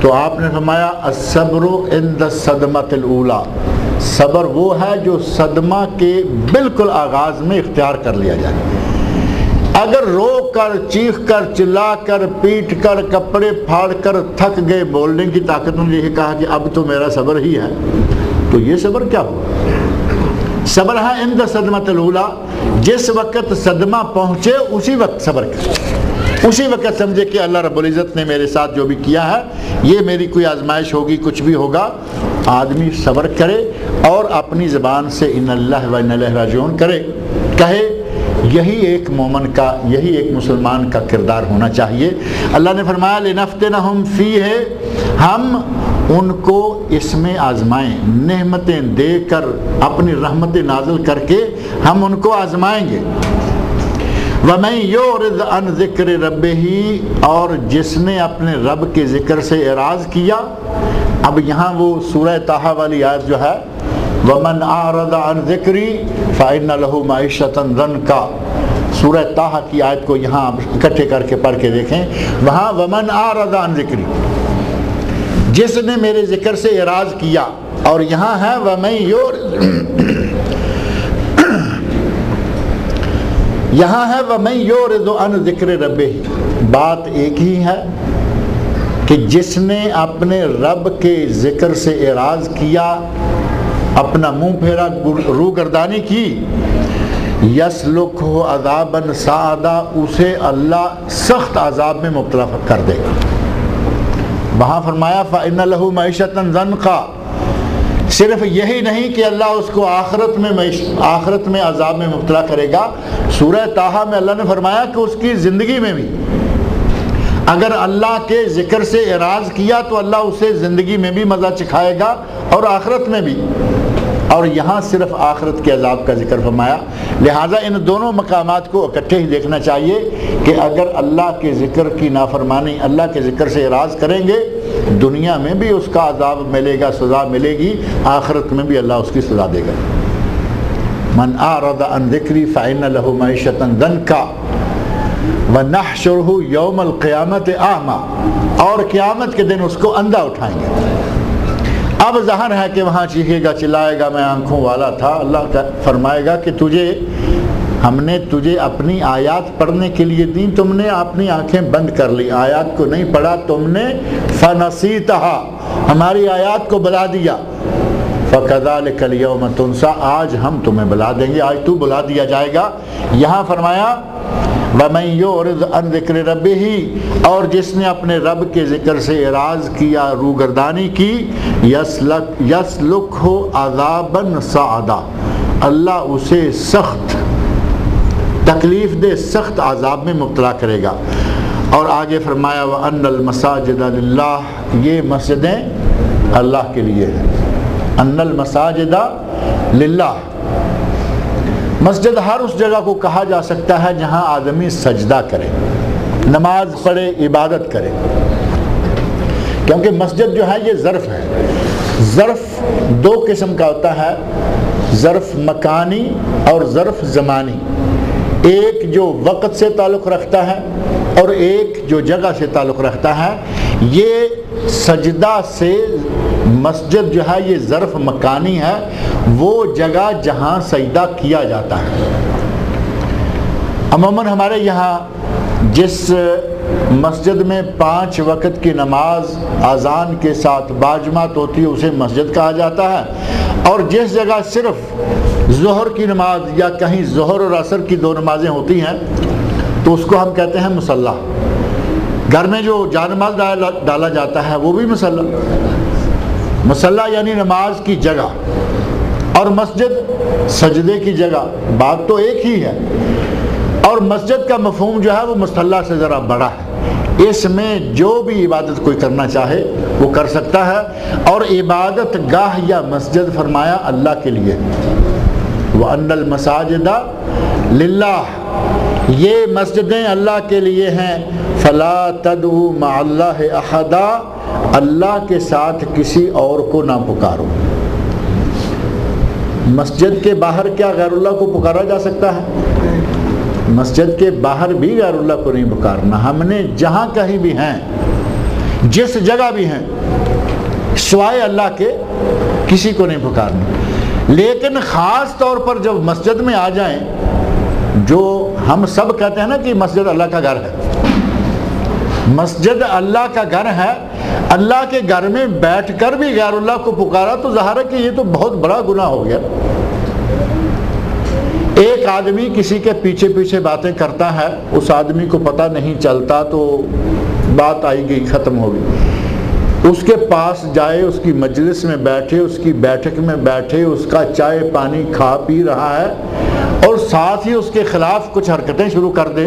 تو آپ نے فرمایا الصبر عند الصدمۃ الاولی، صبر وہ ہے جو صدمہ کے بالکل آغاز میں اختیار کر لیا جائے۔ اگر رو کر، چیخ کر، چلا کر، پیٹ کر، کپڑے پھاڑ کر تھک گئے، بولنے کی طاقت نے یہ کہا کہ اب تو میرا صبر ہی ہے، تو یہ صبر کیا ہوا؟ صبر ہے عند صدمۃ الاولی، جس وقت صدمہ پہنچے اسی وقت صبر کرے، اسی وقت سمجھے کہ اللہ رب العزت نے میرے ساتھ جو بھی کیا ہے یہ میری کوئی آزمائش ہوگی، کچھ بھی ہوگا، آدمی صبر کرے اور اپنی زبان سے ان اللہ و انا الیہ راجعون کرے، کہے۔ یہی ایک مومن کا، یہی ایک مسلمان کا کردار ہونا چاہیے۔ اللہ نے فرمایا لنفتنہم فیہ، ہم ان کو اس میں آزمائیں، نعمتیں دے کر، اپنی رحمتیں نازل کر کے ہم ان کو آزمائیں گے۔ وَمَن يُعْرِضْ عَنْ ذِكْرِ رَبِّهِ، اور جس نے اپنے رب کے ذکر سے اعراض کیا۔ اب یہاں وہ سورہ طٰہٰ والی آیت جو ہے وَمَنْ أَعْرَضَ عَنْ ذِكْرِي فَإِنَّ لَهُ مَعِيشَةً ضَنْكًا، سورہ طٰہٰ کی آیت کو یہاں اکٹھے کر کے پڑھ کے دیکھیں، وہاں وَمَنْ أَعْرَضَ عَنْ ذِكْرِي، جس نے میرے ذکر سے اعراض کیا، اور یہاں ہے وَمَن یہاں ہے وَمَن يُعْرِضُ عَنْ ذِكْرِ رَبِّهِ، بات ایک ہی ہے کہ جس نے اپنے رب کے ذکر سے اعراض کیا، اپنا منہ پھیرا، روگردانی کی، یسلکہ عذابا صعدا، اسے اللہ سخت عذاب میں مبتلا کر دے گا۔ وہاں فرمایا فإن لہ معیشۃ ضنکا، صرف یہی نہیں کہ اللہ اس کو آخرت میں عذاب میں مبتلا کرے گا، سورہ طٰہٰ میں اللہ نے فرمایا کہ اس کی زندگی میں بھی اگر اللہ کے ذکر سے اعراض کیا تو اللہ اسے زندگی میں بھی مزہ چکھائے گا اور آخرت میں بھی، اور یہاں صرف آخرت کے عذاب کا ذکر فرمایا۔ لہٰذا ان دونوں مقامات کو اکٹھے ہی دیکھنا چاہیے کہ اگر اللہ کے ذکر کی نافرمانی، اللہ کے ذکر سے اعراض کریں گے، دنیا میں بھی اس کا عذاب ملے گا، سزا ملے گی، آخرت میں بھی اللہ اس کی سزا دے گا۔ من اعرض عن ذکری فإن لہ معیشۃ ضنکا وَنَحْشُرُهُ يَوْمَ الْقِيَامَةِ أَعْمَى، اور قیامت کے دن اس کو اندھا اٹھائیں گے۔ اب ظاہر ہے کہ وہاں چیخے گا، چلائے گا، میں آنکھوں والا تھا۔ اللہ فرمائے گا کہ ہم نے تجھے اپنی آیات پڑھنے کے لیے دی، تم نے اپنی آنکھیں بند کر لی، آیات کو نہیں پڑھا تم نے، فَنَسِيتَهَا، ہماری آیات کو بلا دیا، فَكَذَلِكَ الْيَوْمَ تُنْسَى، آج ہم تمہیں بلا دیں گے، آج تو بلا دیا جائے گا۔ یہاں فرمایا وَمَن يُعْرِضْ عَن ذِكْرِ رَبِّهِ، اور جس نے اپنے رب کے ذکر سے اعراض کیا، روگردانی کی، يَسْلُكْهُ عَذَابًا صَعَدًا، اللہ اسے سخت تکلیف دہ سخت عذاب میں مبتلا کرے گا۔ اور آگے فرمایا وَأَنَّ الْمَسَاجِدَ لِلَّهِ، یہ مسجدیں اللہ کے لیے ہیں۔ أَنَّ الْمَسَاجِدَ لِلَّهِ، مسجد ہر اس جگہ کو کہا جا سکتا ہے جہاں آدمی سجدہ کرے، نماز پڑھے، عبادت کرے، کیونکہ مسجد جو ہے یہ ظرف ہے۔ ظرف دو قسم کا ہوتا ہے، ظرف مکانی اور ظرف زمانی، ایک جو وقت سے تعلق رکھتا ہے اور ایک جو جگہ سے تعلق رکھتا ہے۔ یہ سجدہ سے مسجد جو ہے یہ ظرف مکانی ہے، وہ جگہ جہاں سجدہ کیا جاتا ہے۔ عموماً ہمارے یہاں جس مسجد میں 5 وقت کی نماز اذان کے ساتھ باجماعت ہوتی ہے اسے مسجد کہا جاتا ہے، اور جس جگہ صرف ظہر کی نماز یا کہیں ظہر اور عصر کی 2 نمازیں ہوتی ہیں تو اس کو ہم کہتے ہیں مصلی۔ گھر میں جو جانماز ڈالا جاتا ہے وہ بھی مصلی، مصلی یعنی نماز کی جگہ، اور مسجد سجدے کی جگہ، بات تو ایک ہی ہے۔ اور مسجد کا مفہوم جو ہے وہ مصلی سے ذرا بڑا ہے، اس میں جو بھی عبادت کوئی کرنا چاہے وہ کر سکتا ہے، اور عبادت گاہ یا مسجد فرمایا اللہ کے لیے۔ وَأَنَّ الْمَسَاجِدَ لِلَّهِ، یہ مسجدیں اللہ کے لیے ہیں۔ فَلَا تَدْعُوا مَعَ اللَّهِ أَحَدًا، اللہ کے ساتھ کسی اور کو نہ پکارو۔ مسجد کے باہر کیا غیر اللہ کو پکارا جا سکتا ہے؟ مسجد کے باہر بھی غیر اللہ کو نہیں پکارنا۔ ہم نے جہاں کہیں بھی ہیں، جس جگہ بھی ہیں، سوائے اللہ کے کسی کو نہیں پکارنا۔ لیکن خاص طور پر جب مسجد میں آ جائیں، جو ہم سب کہتے ہیں نا کہ مسجد اللہ کا گھر ہے، مسجد اللہ کا گھر ہے، اللہ کے گھر میں بیٹھ کر بھی غیر اللہ کو پکارا تو ظاہر ہے کہ یہ تو بہت بڑا گناہ ہو گیا۔ ایک آدمی کسی کے پیچھے پیچھے باتیں کرتا ہے، اس آدمی کو پتہ نہیں چلتا تو بات آئی گئی، ختم ہو گئی۔ اس کے پاس جائے، اس کی مجلس میں بیٹھے، اس کی بیٹھک میں بیٹھے، اس کا چائے پانی کھا پی رہا ہے، اور ساتھ ہی اس کے خلاف کچھ حرکتیں شروع کر دے،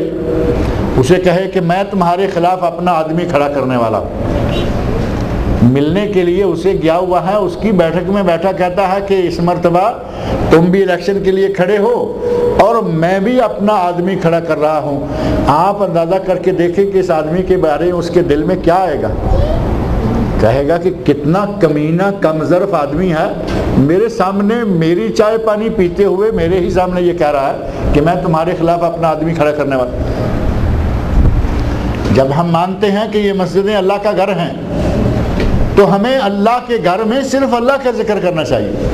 اسے کہے کہ میں تمہارے خلاف اپنا آدمی کھڑا کرنے والا ہوں۔ ملنے کے لیے اسے گیا ہوا ہے، اس کی بیٹھک میں بیٹھا کہتا ہے کہ اس مرتبہ تم بھی الیکشن کے لیے کھڑے ہو اور میں بھی اپنا آدمی کھڑا کر رہا ہوں۔ آپ اندازہ کر کے دیکھیں کہ اس آدمی کے بارے میں اس کے دل میں کیا آئے گا؟ کہے گا کہ کتنا کمینہ کم ظرف آدمی ہے، میرے سامنے میری چائے پانی پیتے ہوئے میرے ہی سامنے یہ کہہ رہا ہے کہ میں تمہارے خلاف اپنا آدمی کھڑا کرنے والا۔ جب ہم مانتے ہیں کہ یہ مسجدیں اللہ کا گھر ہیں تو ہمیں اللہ کے گھر میں صرف اللہ کا ذکر کرنا چاہیے،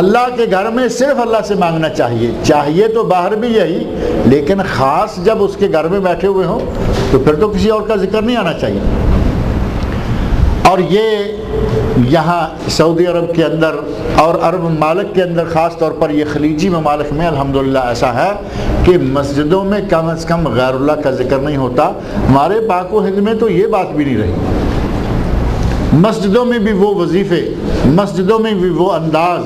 اللہ کے گھر میں صرف اللہ سے مانگنا چاہیے تو باہر بھی یہی، لیکن خاص جب اس کے گھر میں بیٹھے ہوئے ہوں تو پھر تو کسی اور کا ذکر نہیں آنا چاہیے۔ اور یہ یہاں سعودی عرب کے اندر اور عرب ممالک کے اندر خاص طور پر یہ خلیجی ممالک میں الحمدللہ ایسا ہے کہ مسجدوں میں کم از کم غیر اللہ کا ذکر نہیں ہوتا. ہمارے پاک و ہند میں تو یہ بات بھی نہیں رہی. مسجدوں میں بھی وہ وظیفے، مسجدوں میں بھی وہ انداز،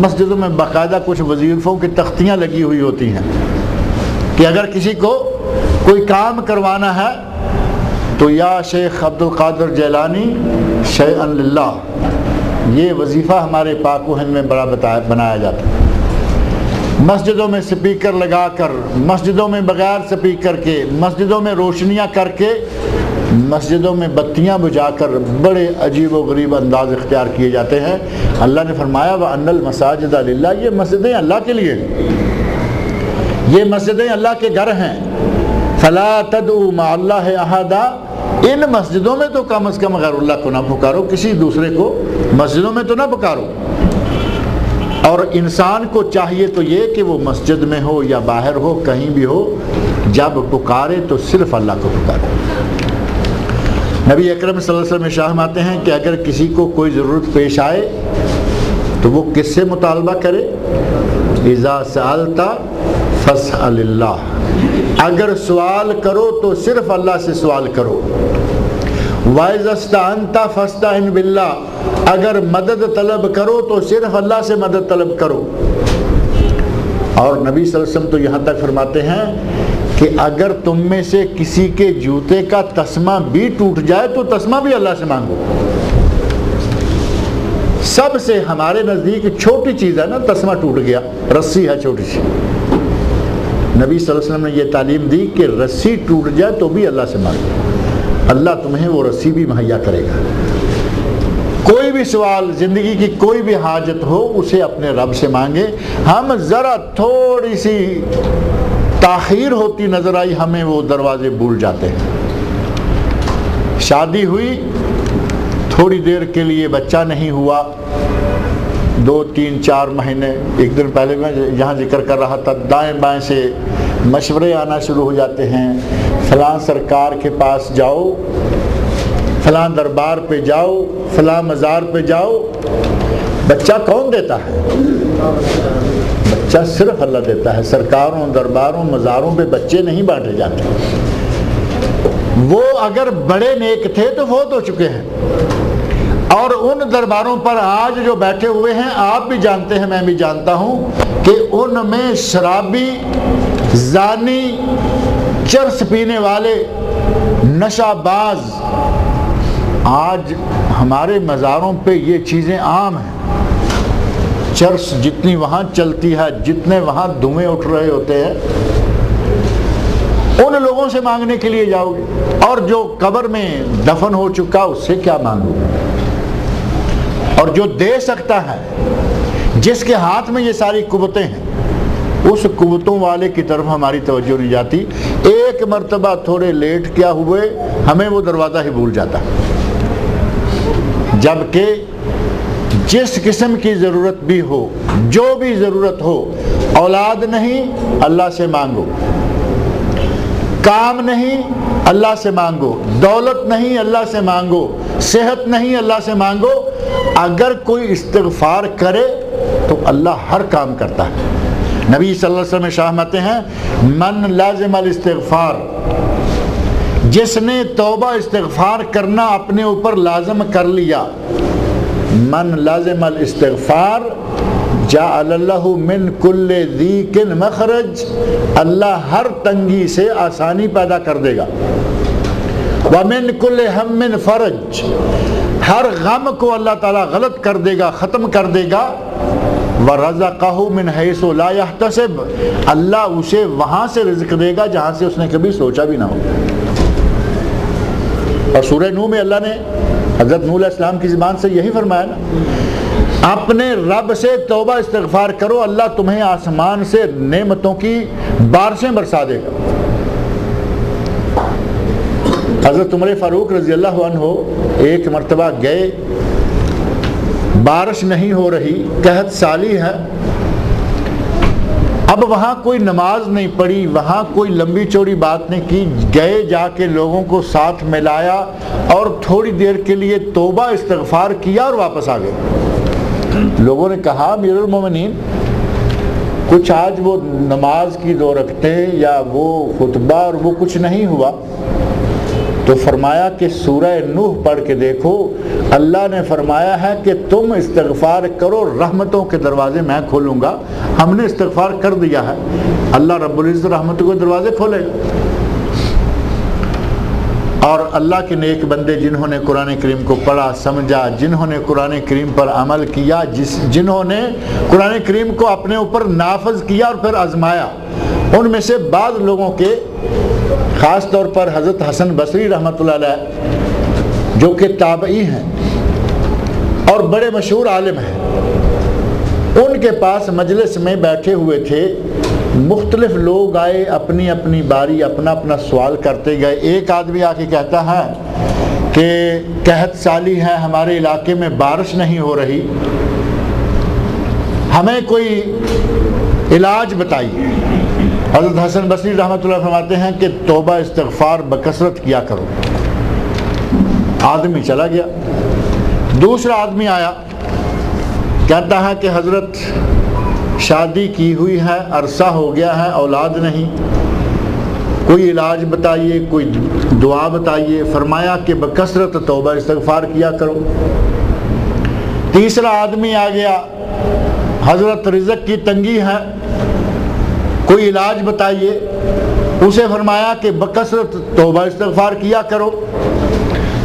مسجدوں میں باقاعدہ کچھ وظیفوں کی تختیاں لگی ہوئی ہوتی ہیں کہ اگر کسی کو کوئی کام کروانا ہے تو یا شیخ عبد القادر جیلانی شیئا للہ، یہ وظیفہ ہمارے پاک و ہند میں بڑا بنایا جاتا ہے. مسجدوں میں سپیکر لگا کر، مسجدوں میں بغیر سپیکر کے، مسجدوں میں روشنیاں کر کے، مسجدوں میں بتیاں بجھا کر بڑے عجیب و غریب انداز اختیار کیے جاتے ہیں. اللہ نے فرمایا وَأَنَّ الْمَسَاجِدَ لِلَّهِ، یہ مسجدیں اللہ کے لیے، یہ مسجدیں اللہ کے گھر ہیں. فَلَا تَدْعُوا مَعَ اللَّهِ أَحَدًا، ان مسجدوں میں تو کم از کم غیر اللہ کو نہ پکارو، کسی دوسرے کو مسجدوں میں تو نہ پکارو. اور انسان کو چاہیے تو یہ کہ وہ مسجد میں ہو یا باہر ہو، کہیں بھی ہو، جب پکارے تو صرف اللہ کو پکارے. نبی اکرم صلی اللہ علیہ وسلم ارشاد فرماتے ہیں کہ اگر کسی کو کوئی ضرورت پیش آئے تو وہ کس سے مطالبہ کرے؟ اذا سألت فاسأل اللہ، اگر سوال کرو تو صرف اللہ سے سوال کرو. وَإِذَا اسْتَعَنْتَ فَاسْتَعِنْ بِاللَّهِ، اگر مدد طلب کرو تو صرف اللہ سے مدد طلب کرو. اور نبی صلی اللہ علیہ وسلم تو یہاں تک فرماتے ہیں کہ اگر تم میں سے کسی کے جوتے کا تسمہ بھی ٹوٹ جائے تو تسمہ بھی اللہ سے مانگو. سب سے ہمارے نزدیک چھوٹی چیز ہے نا، تسمہ ٹوٹ گیا، رسی ہے چھوٹی سی. نبی صلی اللہ علیہ وسلم نے یہ تعلیم دی کہ رسی ٹوٹ جائے تو بھی اللہ سے مانگو، اللہ تمہیں وہ رسی بھی مہیا کرے گا. کوئی بھی سوال، زندگی کی کوئی بھی حاجت ہو، اسے اپنے رب سے مانگے. ہم ذرا تھوڑی سی تاخیر ہوتی نظر آئی، ہمیں وہ دروازے بھول جاتے ہیں. شادی ہوئی، تھوڑی دیر کے لیے بچہ نہیں ہوا، 2 3 4 مہینے. ایک دن پہلے میں یہاں ذکر کر رہا تھا، دائیں بائیں سے مشورے آنا شروع ہو جاتے ہیں. فلاں سرکار کے پاس جاؤ، فلاں دربار پہ جاؤ، فلاں مزار پہ جاؤ. بچہ کون دیتا ہے؟ بچہ صرف اللہ دیتا ہے. سرکاروں، درباروں، مزاروں پہ بچے نہیں بانٹے جاتے. وہ اگر بڑے نیک تھے تو فوت ہو چکے ہیں، اور ان درباروں پر آج جو بیٹھے ہوئے ہیں، آپ بھی جانتے ہیں، میں بھی جانتا ہوں کہ ان میں شرابی، زانی، چرس پینے والے، نشہ باز، آج ہمارے مزاروں پہ یہ چیزیں عام ہیں. چرس جتنی وہاں چلتی ہے، جتنے وہاں دھوئیں اٹھ رہے ہوتے ہیں، ان لوگوں سے مانگنے کے لیے جاؤ گے. اور جو قبر میں دفن ہو چکا اس سے کیا مانگو؟ اور جو دے سکتا ہے، جس کے ہاتھ میں یہ ساری قوتیں ہیں، اس قوتوں والے کی طرف ہماری توجہ نہیں جاتی. ایک مرتبہ تھوڑے لیٹ کیا ہوئے، ہمیں وہ دروازہ ہی بھول جاتا. جبکہ جس قسم کی ضرورت بھی ہو، جو بھی ضرورت ہو، اولاد نہیں اللہ سے مانگو، کام نہیں اللہ سے مانگو، دولت نہیں اللہ سے مانگو، صحت نہیں اللہ سے مانگو. اگر کوئی استغفار کرے تو اللہ ہر کام کرتا ہے. نبی صلی اللہ علیہ وسلم فرماتے ہیں من لازم الاستغفار، جس نے توبہ استغفار کرنا اپنے اوپر لازم کر لیا، من لازم الاستغفار جعل اللہ من کل ضیق مخرج، اللہ ہر تنگی سے آسانی پیدا کر دے گا. ومن کل ہم فرج، ہر غم کو اللہ تعالیٰ غلط کر دے گا، ختم کر دے گا. وَرَزَقَهُ مِنْ حَيْثُ لَا يَحْتَسِبُ، اللہ اسے وہاں سے رزق دے گا جہاں سے اس نے کبھی سوچا بھی نہ ہو. اور سورہ نوح میں اللہ نے حضرت نوح علیہ السلام کی زبان سے یہی فرمایا نا، اپنے رب سے توبہ استغفار کرو، اللہ تمہیں آسمان سے نعمتوں کی بارشیں برسا دے گا. حضرت عمر فاروق رضی اللہ عنہ ایک مرتبہ گئے، بارش نہیں ہو رہی، قحط سالی ہے، اب وہاں کوئی نماز نہیں پڑھی، وہاں کوئی لمبی چوڑی بات نہیں کی، گئے جا کے لوگوں کو ساتھ ملایا اور تھوڑی دیر کے لیے توبہ استغفار کیا اور واپس آ گئے۔ لوگوں نے کہا امیر المومنین کچھ آج وہ نماز کی 2 رکعتیں یا وہ خطبہ اور وہ کچھ نہیں ہوا، تو فرمایا کہ سورہ نوح پڑھ کے دیکھو، اللہ نے فرمایا ہے کہ تم استغفار کرو، رحمتوں کے دروازے میں کھولوں گا۔ ہم نے استغفار کر دیا ہے، اللہ رب العزت رحمتوں کے دروازے کھولے گا۔ اور اللہ کے نیک بندے جنہوں نے قرآن کریم کو پڑھا سمجھا، جنہوں نے قرآن کریم پر عمل کیا، جنہوں نے قرآن کریم کو اپنے اوپر نافذ کیا اور پھر آزمایا، ان میں سے بعض لوگوں کے، خاص طور پر حضرت حسن بصری رحمۃ اللہ علیہ جو کہ تابعی ہیں اور بڑے مشہور عالم ہیں، ان کے پاس مجلس میں بیٹھے ہوئے تھے، مختلف لوگ آئے، اپنی اپنی باری اپنا اپنا سوال کرتے گئے۔ ایک آدمی آ کے کہتا ہے کہ قحط سالی ہے، ہمارے علاقے میں بارش نہیں ہو رہی، ہمیں کوئی علاج بتائیے۔ حضرت حسن بصری رحمۃ اللہ فرماتے ہیں کہ توبہ استغفار بکثرت کیا کرو۔ آدمی چلا گیا۔ دوسرا آدمی آیا، کہتا ہے کہ حضرت شادی کی ہوئی ہے، عرصہ ہو گیا ہے، اولاد نہیں، کوئی علاج بتائیے، کوئی دعا بتائیے۔ فرمایا کہ بکثرت توبہ استغفار کیا کرو۔ تیسرا آدمی آ گیا، حضرت رزق کی تنگی ہے، کوئی علاج بتائیے۔ اسے فرمایا کہ بکثرت توبہ استغفار کیا کرو۔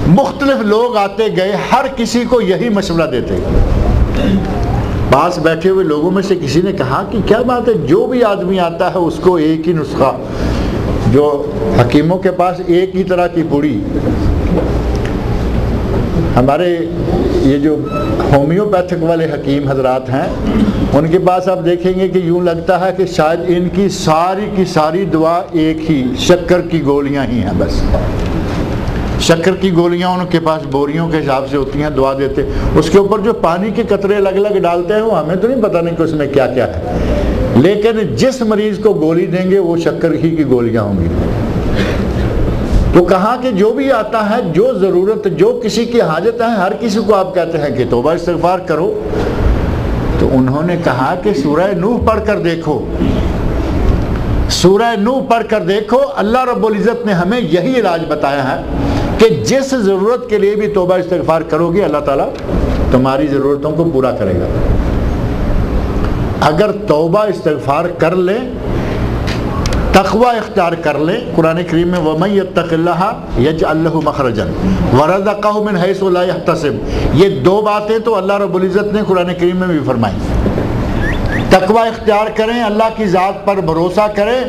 مختلف لوگ آتے گئے، ہر کسی کو یہی مشورہ دیتے گئے۔ پاس بیٹھے ہوئے لوگوں میں سے کسی نے کہا کہ کیا بات ہے، جو بھی آدمی آتا ہے اس کو ایک ہی نسخہ، جو حکیموں کے پاس ایک ہی طرح کی پوڑی۔ ہمارے یہ جو ہومیوپیتھک والے حکیم حضرات ہیں، ان کے پاس آپ دیکھیں گے کہ یوں لگتا ہے کہ شاید ان کی ساری دعا ایک ہی، شکر کی گولیاں ہی ہیں بس۔ شکر کی گولیاں ان کے پاس بوریوں کے حساب سے ہوتی ہیں، دعا دیتے، اس کے اوپر جو پانی کے قطرے الگ الگ ڈالتے ہیں وہ ہمیں تو نہیں پتہ نہیں کہ اس میں کیا کیا ہے، لیکن جس مریض کو گولی دیں گے وہ شکر ہی کی گولیاں ہوں گی۔ تو کہا کہ جو بھی آتا ہے، جو ضرورت، جو کسی کی حاجت ہے، ہر کسی کو آپ کہتے ہیں کہ توبہ استغفار کرو۔ تو انہوں نے کہا کہ سورہ نوح پڑھ کر دیکھو، سورہ نوح پڑھ کر دیکھو، اللہ رب العزت نے ہمیں یہی علاج بتایا ہے کہ جس ضرورت کے لیے بھی توبہ استغفار کرو گے اللہ تعالیٰ تمہاری ضرورتوں کو پورا کرے گا۔ اگر توبہ استغفار کر لیں، تقوی اختیار کر لیں، قرآن کریم میں وَمَن يَتَّقِ اللَّهَ يَجْعَل لَّهُ مَخْرَجًا وَرَزَقَهُ مِنْ حَيْثُ لَا يَحْتَسِبُ، یہ 2 باتیں تو اللہ رب العزت نے قرآن کریم میں بھی فرمائی۔ تقوی اختیار کریں، اللہ کی ذات پر بھروسہ کریں،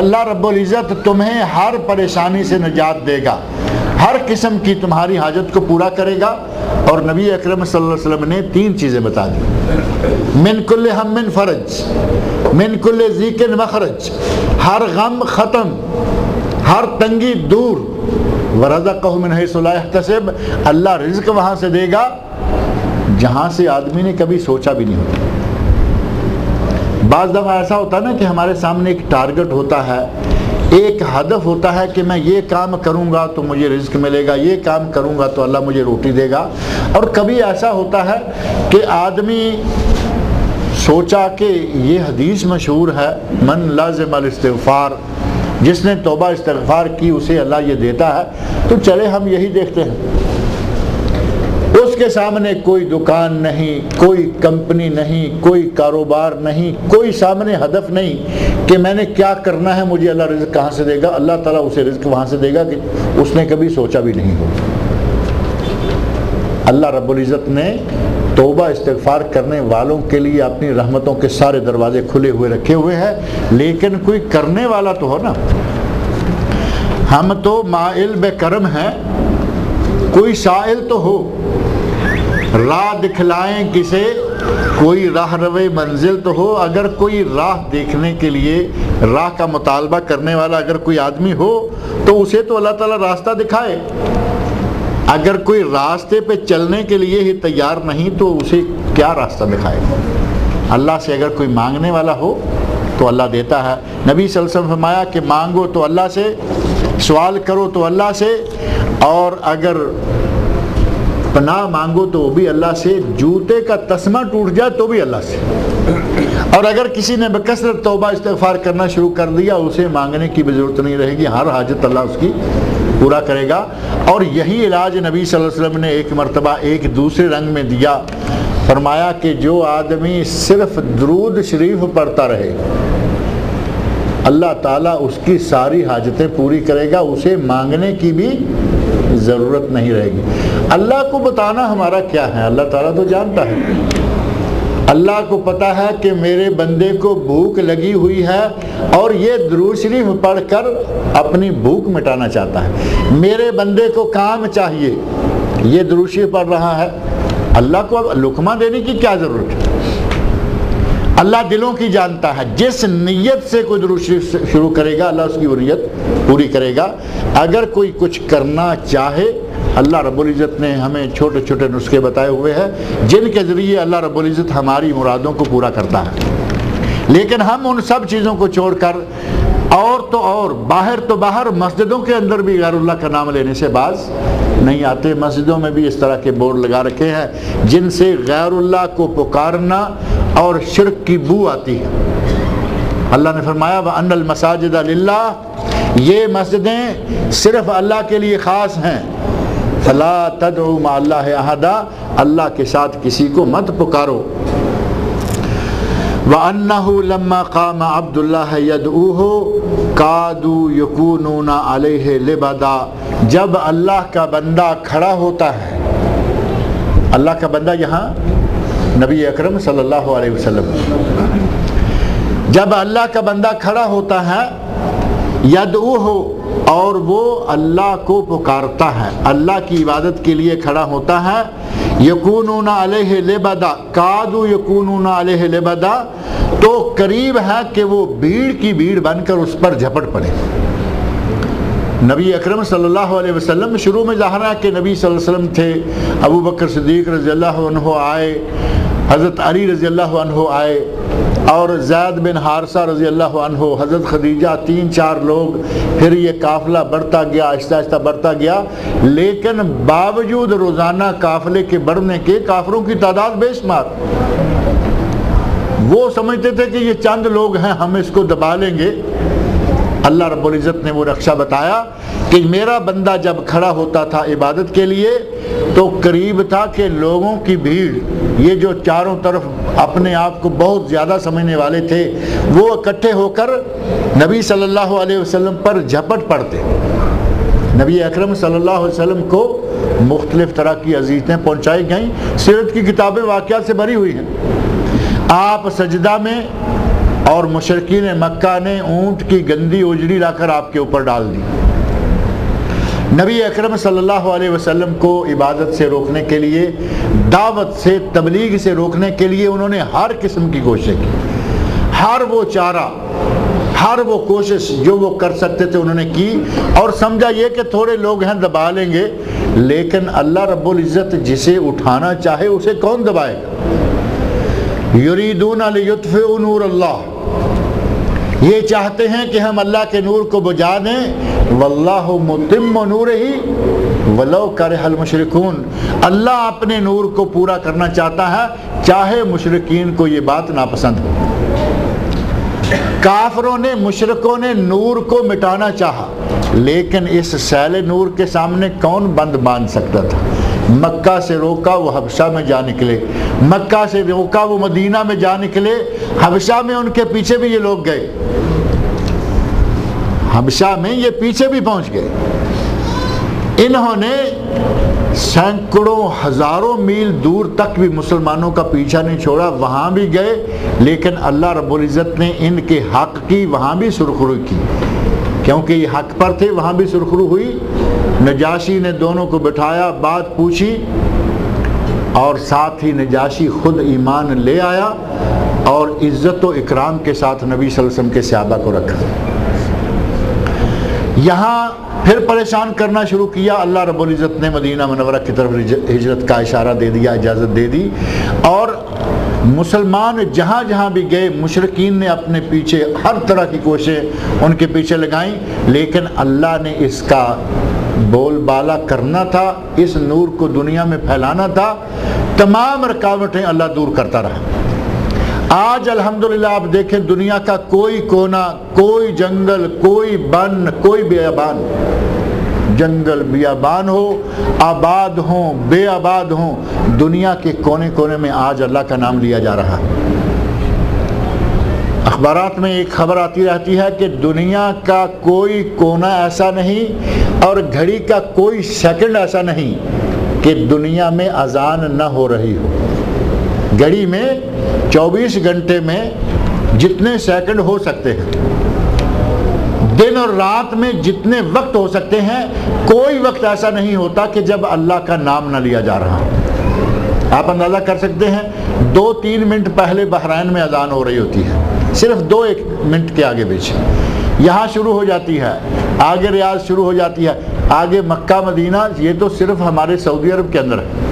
اللہ رب العزت تمہیں ہر پریشانی سے نجات دے گا، ہر قسم کی تمہاری حاجت کو پورا کرے گا۔ اور نبی اکرم صلی اللہ علیہ وسلم نے 3 چیزیں بتا دی، من کل ہم فرج، من کل ضیق مخرج، ہر غم ختم، ہر تنگی دور، ورزقہ من حیث لا یحتسب، اللہ رزق وہاں سے دے گا جہاں سے آدمی نے کبھی سوچا بھی نہیں ہوتا۔ بعض دفعہ ایسا ہوتا ہے نا کہ ہمارے سامنے ایک ٹارگٹ ہوتا ہے، ایک ہدف ہوتا ہے کہ میں یہ کام کروں گا تو مجھے رزق ملے گا، یہ کام کروں گا تو اللہ مجھے روٹی دے گا۔ اور کبھی ایسا ہوتا ہے کہ آدمی سوچا کہ یہ حدیث مشہور ہے، من لازم الاستغفار، جس نے توبہ استغفار کی اسے اللہ یہ دیتا ہے، تو چلے ہم یہی دیکھتے ہیں۔ اس کے سامنے کوئی دکان نہیں، کوئی کمپنی نہیں، کوئی کاروبار نہیں، کوئی سامنے ہدف نہیں کہ میں نے کیا کرنا ہے، مجھے اللہ رزق کہاں سے دے گا، اللہ تعالیٰ اسے رزق وہاں سے دے گا کہ اس نے کبھی سوچا بھی نہیں ہو۔ اللہ رب العزت نے توبہ استغفار کرنے والوں کے لیے اپنی رحمتوں کے سارے دروازے کھلے ہوئے رکھے ہوئے ہیں، لیکن کوئی کرنے والا تو ہو نا۔ ہم تو مائل بے کرم ہیں، کوئی سائل تو ہو، راہ دکھلائیں کسے، کوئی راہ روے منزل تو ہو۔ اگر کوئی راہ دیکھنے کے لیے، راہ کا مطالبہ کرنے والا اگر کوئی آدمی ہو تو اسے تو اللہ تعالیٰ راستہ دکھائے۔ اگر کوئی راستے پہ چلنے کے لیے ہی تیار نہیں تو اسے کیا راستہ دکھائے؟ اللہ سے اگر کوئی مانگنے والا ہو تو اللہ دیتا ہے۔ نبی صلی اللہ علیہ وسلم فرمایا کہ مانگو تو اللہ سے، سوال کرو تو اللہ سے، اور اگر پناہ مانگو تو وہ بھی اللہ سے، جوتے کا تسمہ ٹوٹ جائے تو بھی اللہ سے، اور اگر کسی نے بکثرت توبہ استغفار کرنا شروع کر دیا اسے مانگنے کی بھی ضرورت نہیں رہے گی، ہر حاجت اللہ اس کی پورا کرے گا۔ اور یہی علاج نبی صلی اللہ علیہ وسلم نے ایک مرتبہ ایک دوسرے رنگ میں دیا، فرمایا کہ جو آدمی صرف درود شریف پڑھتا رہے اللہ تعالیٰ اس کی ساری حاجتیں پوری کرے گا، اسے مانگنے کی بھی ضرورت نہیں رہے گی۔ اللہ کو بتانا ہمارا کیا ہے، اللہ تعالیٰ تو جانتا ہے۔ اللہ کو پتا ہے کہ میرے بندے کو بھوک لگی ہوئی ہے اور یہ درود شریف پڑھ کر اپنی بھوک مٹانا چاہتا ہے، میرے بندے کو کام چاہیے، یہ درود شریف پڑھ رہا ہے، اللہ کو اب لقمہ دینے کی کیا ضرورت ہے؟ اللہ دلوں کی جانتا ہے، جس نیت سے کوئی درود شریف شروع کرے گا اللہ اس کی وہ نیت پوری کرے گا۔ اگر کوئی کچھ کرنا چاہے، اللہ رب العزت نے ہمیں چھوٹے چھوٹے نسخے بتائے ہوئے ہیں جن کے ذریعے اللہ رب العزت ہماری مرادوں کو پورا کرتا ہے، لیکن ہم ان سب چیزوں کو چھوڑ کر اور تو اور باہر تو باہر مسجدوں کے اندر بھی غیر اللہ کا نام لینے سے باز نہیں آتے۔ مسجدوں میں بھی اس طرح کے بورڈ لگا رکھے ہیں جن سے غیر اللہ کو پکارنا اور شرک کی بو آتی ہے۔ اللہ نے فرمایا وَأَنَّ الْمَسَاجِدَ لِلَّهِ، یہ مسجدیں صرف اللہ کے لیے خاص ہیں، فَلَا تَدْعُوا مَعَ اللَّهِ أَحَدًا، اللہ کے ساتھ کسی کو مت پکارو۔ وَأَنَّهُ لَمَّا قَامَ عَبْدُ اللَّهِ يَدْعُوهُ كَادُوا يَكُونُونَ عَلَيْهِ لِبَدًا، جب اللہ کا بندہ کھڑا ہوتا ہے، اللہ کا بندہ یہاں نبی اکرم صلی اللہ علیہ وسلم، جب اللہ کا بندہ کھڑا ہوتا ہے یدعوہ، اور وہ اللہ کو پکارتا ہے، اللہ کی عبادت کے لیے کھڑا ہوتا ہے، یکونون علیہ لبدا، کادو یکونون علیہ لبدا، تو قریب ہے کہ وہ بھیڑ کی بھیڑ بن کر اس پر جھپٹ پڑے۔ نبی اکرم صلی اللہ علیہ وسلم شروع میں ظاہر ہے کہ نبی صلی اللہ علیہ وسلم تھے، ابو بکر صدیق رضی اللہ عنہ آئے، حضرت علی رضی اللہ عنہ آئے، اور زید بن حارثہ رضی اللہ عنہ، حضرت خدیجہ، 3-4 لوگ، پھر یہ قافلہ بڑھتا گیا، آہستہ آہستہ بڑھتا گیا، لیکن باوجود روزانہ قافلے کے بڑھنے کے کافروں کی تعداد بے شمار۔ وہ سمجھتے تھے کہ یہ چند لوگ ہیں، ہم اس کو دبا لیں گے۔ اللہ رب العزت نے وہ رخشہ بتایا کہ میرا بندہ جب کھڑا ہوتا تھا عبادت کے لیے تو قریب تھا کہ لوگوں کی بھیڑ، یہ جو چاروں طرف اپنے آپ کو بہت زیادہ سمجھنے والے تھے، وہ اکٹھے ہو کر نبی صلی اللہ علیہ وسلم پر جھپٹ پڑتے۔ نبی اکرم صلی اللہ علیہ وسلم کو مختلف طرح کی اذیتیں پہنچائی گئیں، سیرت کی کتابیں واقعات سے بھری ہوئی ہیں۔ آپ سجدہ میں اور مشرکین مکہ نے اونٹ کی گندی اجڑی لا کر آپ کے اوپر ڈال دی۔ نبی اکرم صلی اللہ علیہ وسلم کو عبادت سے روکنے کے لیے، دعوت سے، تبلیغ سے روکنے کے لیے انہوں نے ہر قسم کی کوشش کی، ہر وہ چارہ، ہر وہ کوشش جو وہ کر سکتے تھے انہوں نے کی، اور سمجھا یہ کہ تھوڑے لوگ ہیں دبا لیں گے، لیکن اللہ رب العزت جسے اٹھانا چاہے اسے کون دبائے گا؟ یریدون لیطفئوا نور اللہ، یہ چاہتے ہیں کہ ہم اللہ کے نور کو بجھا دیں، واللہ متم نورہ ولو کرہ المشرکون، اللہ اپنے نور کو پورا کرنا چاہتا ہے چاہے مشرکین کو یہ بات ناپسند ہو۔ کافروں نے، مشرکوں نے نور کو مٹانا چاہا، لیکن اس سیل نور کے سامنے کون بند باندھ سکتا تھا؟ مکہ سے روکا وہ حبشہ میں جا نکلے، مکہ سے روکا وہ مدینہ میں جا نکلے، حبشہ میں ان کے پیچھے بھی یہ لوگ گئے، حبشہ میں یہ پیچھے بھی پہنچ گئے۔ انہوں نے سینکڑوں ہزاروں میل دور تک بھی مسلمانوں کا پیچھا نہیں چھوڑا، وہاں بھی گئے، لیکن اللہ رب العزت نے ان کے حق کی وہاں بھی سرخروئی کی، کیونکہ یہ حق پر تھے، وہاں بھی سرخرو ہوئی۔ نجاشی نے دونوں کو بٹھایا، بات پوچھی، اور ساتھ ہی نجاشی خود ایمان لے آیا اور عزت و اکرام کے ساتھ نبی صلی اللہ علیہ وسلم کے صحابہ کو رکھا۔ یہاں پھر پریشان کرنا شروع کیا، اللہ رب العزت نے مدینہ منورہ کی طرف ہجرت کا اشارہ دے دیا، اجازت دے دی، اور مسلمان جہاں جہاں بھی گئے مشرکین نے اپنے پیچھے ہر طرح کی کوششیں ان کے پیچھے لگائیں، لیکن اللہ نے اس کا بول بالا کرنا تھا، اس نور کو دنیا میں پھیلانا تھا، تمام رکاوٹیں اللہ دور کرتا رہا۔ آج الحمدللہ آپ دیکھیں دنیا کا کوئی کونا، کوئی جنگل، کوئی بن، کوئی بیابان، جنگل بیابان ہو، آباد ہوں، بے آباد ہوں، دنیا کے کونے کونے میں آج اللہ کا نام لیا جا رہا ہے۔ اخبارات میں ایک خبر آتی رہتی ہے کہ دنیا کا کوئی کونا ایسا نہیں اور گھڑی کا کوئی سیکنڈ ایسا نہیں کہ دنیا میں اذان نہ ہو رہی ہو۔ گھڑی میں 24 گھنٹے میں جتنے سیکنڈ ہو سکتے ہیں، دن اور رات میں جتنے وقت ہو سکتے ہیں، کوئی وقت ایسا نہیں ہوتا کہ جب اللہ کا نام نہ لیا جا رہا۔ آپ اندازہ کر سکتے ہیں 2-3 منٹ پہلے بحرین میں اذان ہو رہی ہوتی ہے، صرف 2-1 منٹ کے آگے پیچھے، یہاں شروع ہو جاتی ہے، آگے ریاض شروع ہو جاتی ہے، آگے مکہ مدینہ، یہ تو صرف ہمارے سعودی عرب کے اندر ہے۔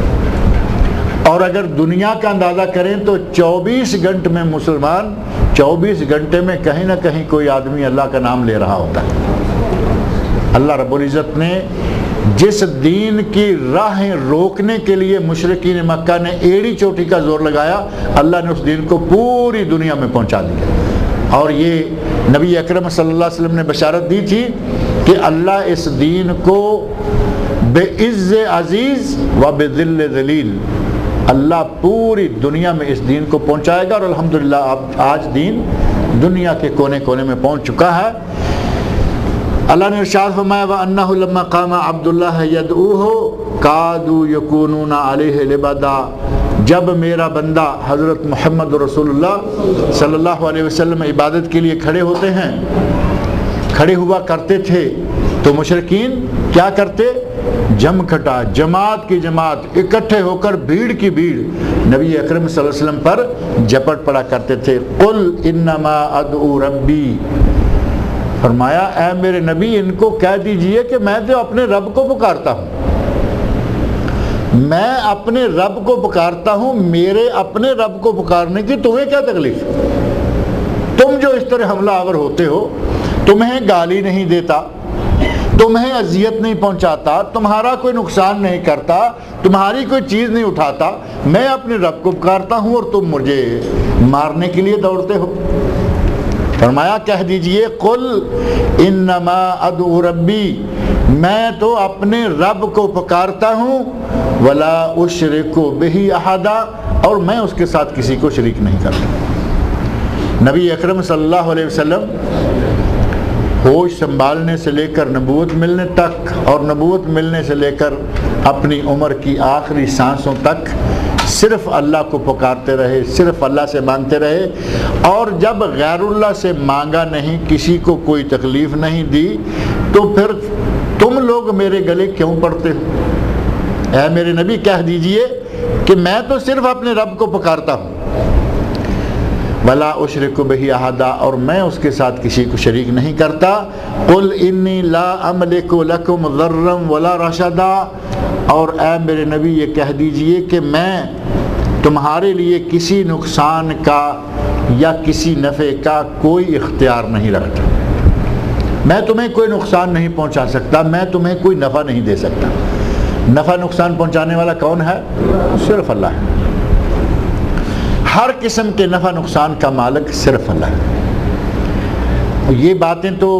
اور اگر دنیا کا اندازہ کریں تو 24 گھنٹے میں مسلمان 24 گھنٹے میں کہیں نہ کہیں کوئی آدمی اللہ کا نام لے رہا ہوتا ہے۔ اللہ رب العزت نے جس دین کی راہیں روکنے کے لیے مشرکین مکہ نے ایڑی چوٹی کا زور لگایا، اللہ نے اس دین کو پوری دنیا میں پہنچا دیا۔ اور یہ نبی اکرم صلی اللہ علیہ وسلم نے بشارت دی تھی کہ اللہ اس دین کو بے عز عزیز و بے ذل ذلیل، اللہ پوری دنیا میں اس دین کو پہنچائے گا، اور الحمدللہ آج دین دنیا کے کونے کونے میں پہنچ چکا ہے۔ اللہ نے ارشاد فرمایا وَأَنَّهُ لَمَّا قَامَ عَبْدُ اللَّهِ يَدْعُوهُ كَادُوا يَكُونُونَ عَلَيْهِ لِبَدًا، جب میرا بندہ حضرت محمد رسول اللہ صلی اللہ علیہ وسلم عبادت کے لیے کھڑے ہوتے ہیں، کھڑے ہوا کرتے تھے، تو مشرکین کیا کرتے؟ جم کھٹا، جماعت کی جماعت اکٹھے ہو کر بھیڑ کی بھیڑ نبی اکرم صلی اللہ علیہ وسلم پر جپٹ پڑا کرتے تھے۔ قل انما ادعو ربی، فرمایا اے میرے نبی ان کو کہہ دیجئے کہ میں تو اپنے رب کو پکارتا ہوں، میں اپنے رب کو پکارتا ہوں، میرے اپنے رب کو پکارنے کی تمہیں کیا تکلیف؟ تم جو اس طرح حملہ آور ہوتے ہو، تمہیں گالی نہیں دیتا، تمہیں اذیت نہیں پہنچاتا، تمہارا کوئی نقصان نہیں کرتا، تمہاری کوئی چیز نہیں اٹھاتا، میں اپنے رب کو پکارتا ہوں اور تم مجھے مارنے کے لیے دوڑتے ہو۔ فرمایا کہہ دیجئے قل انما ادعو ربی، میں تو اپنے رب کو پکارتا ہوں، ولا اشرک بہ احدا، اور میں اس کے ساتھ کسی کو شریک نہیں کرتا۔ نبی اکرم صلی اللہ علیہ وسلم ہوش سنبھالنے سے لے کر نبوت ملنے تک، اور نبوت ملنے سے لے کر اپنی عمر کی آخری سانسوں تک صرف اللہ کو پکارتے رہے، صرف اللہ سے مانگتے رہے، اور جب غیر اللہ سے مانگا نہیں، کسی کو کوئی تکلیف نہیں دی، تو پھر تم لوگ میرے گلے کیوں پڑتے ہو؟ اے میرے نبی کہہ دیجئے کہ میں تو صرف اپنے رب کو پکارتا ہوں، ولا اشرک بہ احدا، اور میں اس کے ساتھ کسی کو شریک نہیں کرتا۔ قل انی لا املک لکم ضرا ولا رشدا، اور اے میرے نبی یہ کہہ دیجئے کہ میں تمہارے لیے کسی نقصان کا یا کسی نفع کا کوئی اختیار نہیں رکھتا، میں تمہیں کوئی نقصان نہیں پہنچا سکتا، میں تمہیں کوئی نفع نہیں دے سکتا۔ نفع نقصان پہنچانے والا کون ہے؟ صرف اللہ ہے۔ ہر قسم کے نفع نقصان کا مالک صرف اللہ ہے۔ یہ باتیں تو